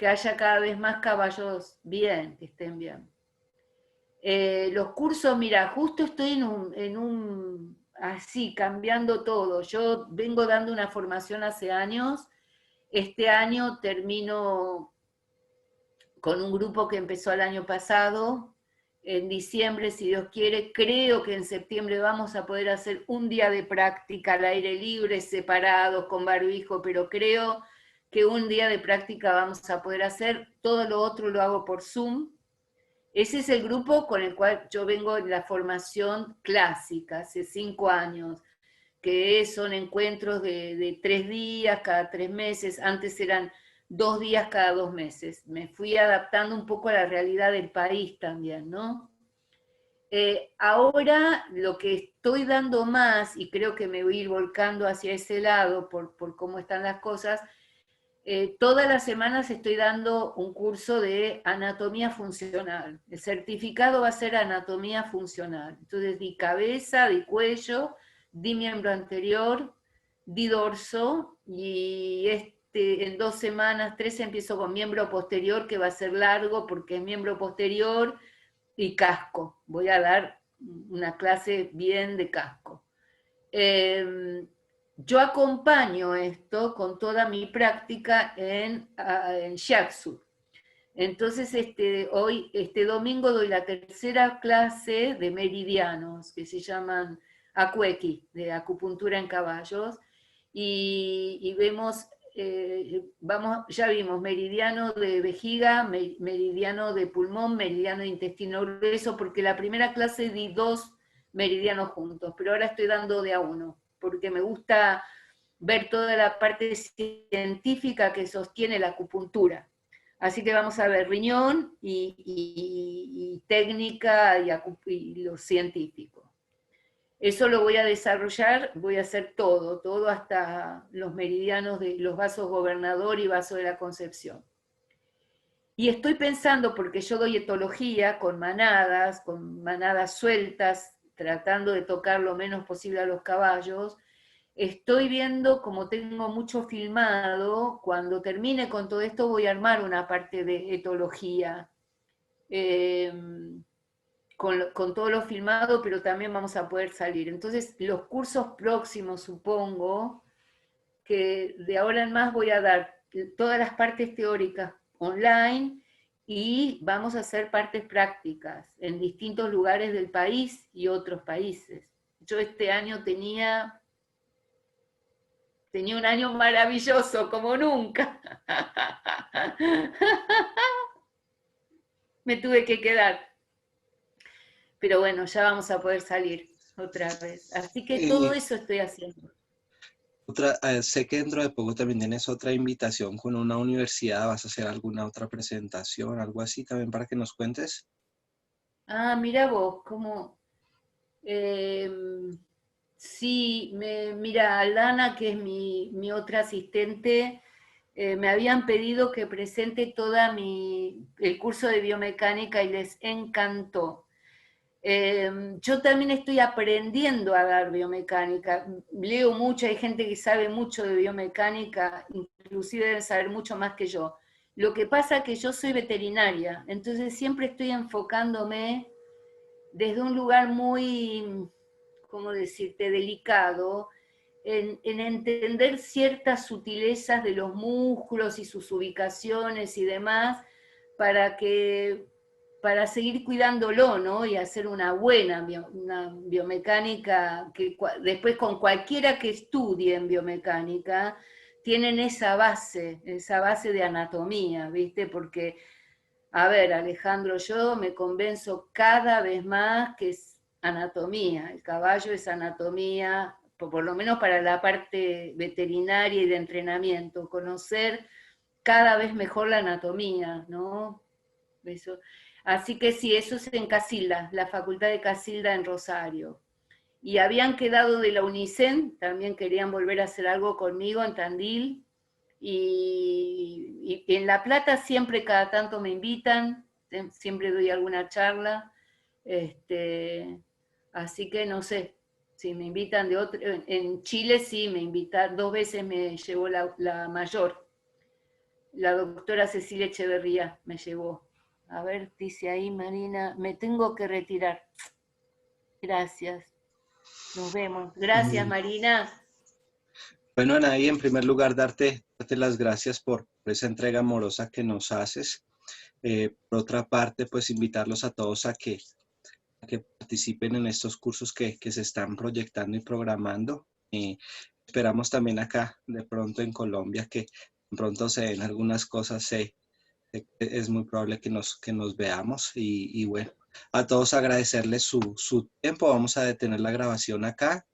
haya cada vez más caballos bien, que estén bien. Los cursos, mira, justo estoy así, cambiando todo. Yo vengo dando una formación hace años. Este año termino con un grupo que empezó el año pasado. En diciembre, si Dios quiere, creo que en septiembre vamos a poder hacer un día de práctica al aire libre, separados, con barbijo, pero creo que un día de práctica vamos a poder hacer. Todo lo otro lo hago por Zoom. Ese es el grupo con el cual yo vengo en la formación clásica, hace 5 años, que son encuentros de 3 días cada 3 meses, antes eran 2 días cada 2 meses. Me fui adaptando un poco a la realidad del país también, ¿no? Ahora lo que estoy dando más, y creo que me voy a ir volcando hacia ese lado por cómo están las cosas, todas las semanas estoy dando un curso de anatomía funcional. El certificado va a ser anatomía funcional. Entonces di cabeza, di cuello, di miembro anterior, di dorso, y en 2 semanas, 3, empiezo con miembro posterior, que va a ser largo porque es miembro posterior y casco. Voy a dar una clase bien de casco. Yo acompaño esto con toda mi práctica en Shiatsu. Entonces, este domingo doy la tercera clase de meridianos, que se llaman Akueki, de acupuntura en caballos, y vemos, ya vimos meridiano de vejiga, meridiano de pulmón, meridiano de intestino grueso, porque la primera clase di 2 meridianos juntos, pero ahora estoy dando de a 1, porque me gusta ver toda la parte científica que sostiene la acupuntura. Así que vamos a ver riñón y técnica y lo científico. Eso lo voy a desarrollar, voy a hacer todo hasta los meridianos de los vasos gobernador y vaso de la Concepción. Y estoy pensando, porque yo doy etología con manadas sueltas, tratando de tocar lo menos posible a los caballos. Estoy viendo, como tengo mucho filmado, cuando termine con todo esto voy a armar una parte de etología, con todo lo filmado, pero también vamos a poder salir. Entonces, los cursos próximos, supongo, que de ahora en más voy a dar todas las partes teóricas online, y vamos a hacer partes prácticas en distintos lugares del país y otros países. Yo este año tenía un año maravilloso, como nunca. Me tuve que quedar. Pero bueno, ya vamos a poder salir otra vez. Así que todo eso estoy haciendo. Sé que dentro de poco también tienes otra invitación con una universidad. ¿Vas a hacer alguna otra presentación, algo así también para que nos cuentes? Ah, mira vos, cómo... sí, mira, Aldana, que es mi otra asistente, me habían pedido que presente el curso de biomecánica y les encantó. Yo también estoy aprendiendo a dar biomecánica, leo mucho, hay gente que sabe mucho de biomecánica, inclusive deben saber mucho más que yo. Lo que pasa es que yo soy veterinaria, entonces siempre estoy enfocándome desde un lugar muy, ¿cómo decirte?, delicado, en entender ciertas sutilezas de los músculos y sus ubicaciones y demás, para seguir cuidándolo, ¿no? Y hacer una buena una biomecánica, que después con cualquiera que estudie en biomecánica, tienen esa base de anatomía, ¿viste? Porque A ver, Alejandro, yo me convenzo cada vez más que es anatomía. El caballo es anatomía, por lo menos para la parte veterinaria y de entrenamiento, conocer cada vez mejor la anatomía, ¿no? Eso. Así que sí, eso es en Casilda, la Facultad de Casilda en Rosario. Y habían quedado de la UNICEN, también querían volver a hacer algo conmigo en Tandil, y en La Plata siempre cada tanto me invitan, siempre doy alguna charla, así que no sé, si me invitan de otro, en Chile sí, me invitan, 2 veces me llevó la mayor, la doctora Cecilia Echeverría me llevó. A ver, dice ahí Marina, me tengo que retirar. Gracias, nos vemos. Gracias, Marina. Bueno, Anaí, en primer lugar, darte las gracias por esa entrega amorosa que nos haces. Por otra parte, pues invitarlos a todos a que participen en estos cursos que se están proyectando y programando. Esperamos también acá, de pronto en Colombia, que de pronto se den algunas cosas, es muy probable que nos veamos. Y bueno, a todos agradecerles su tiempo. Vamos a detener la grabación acá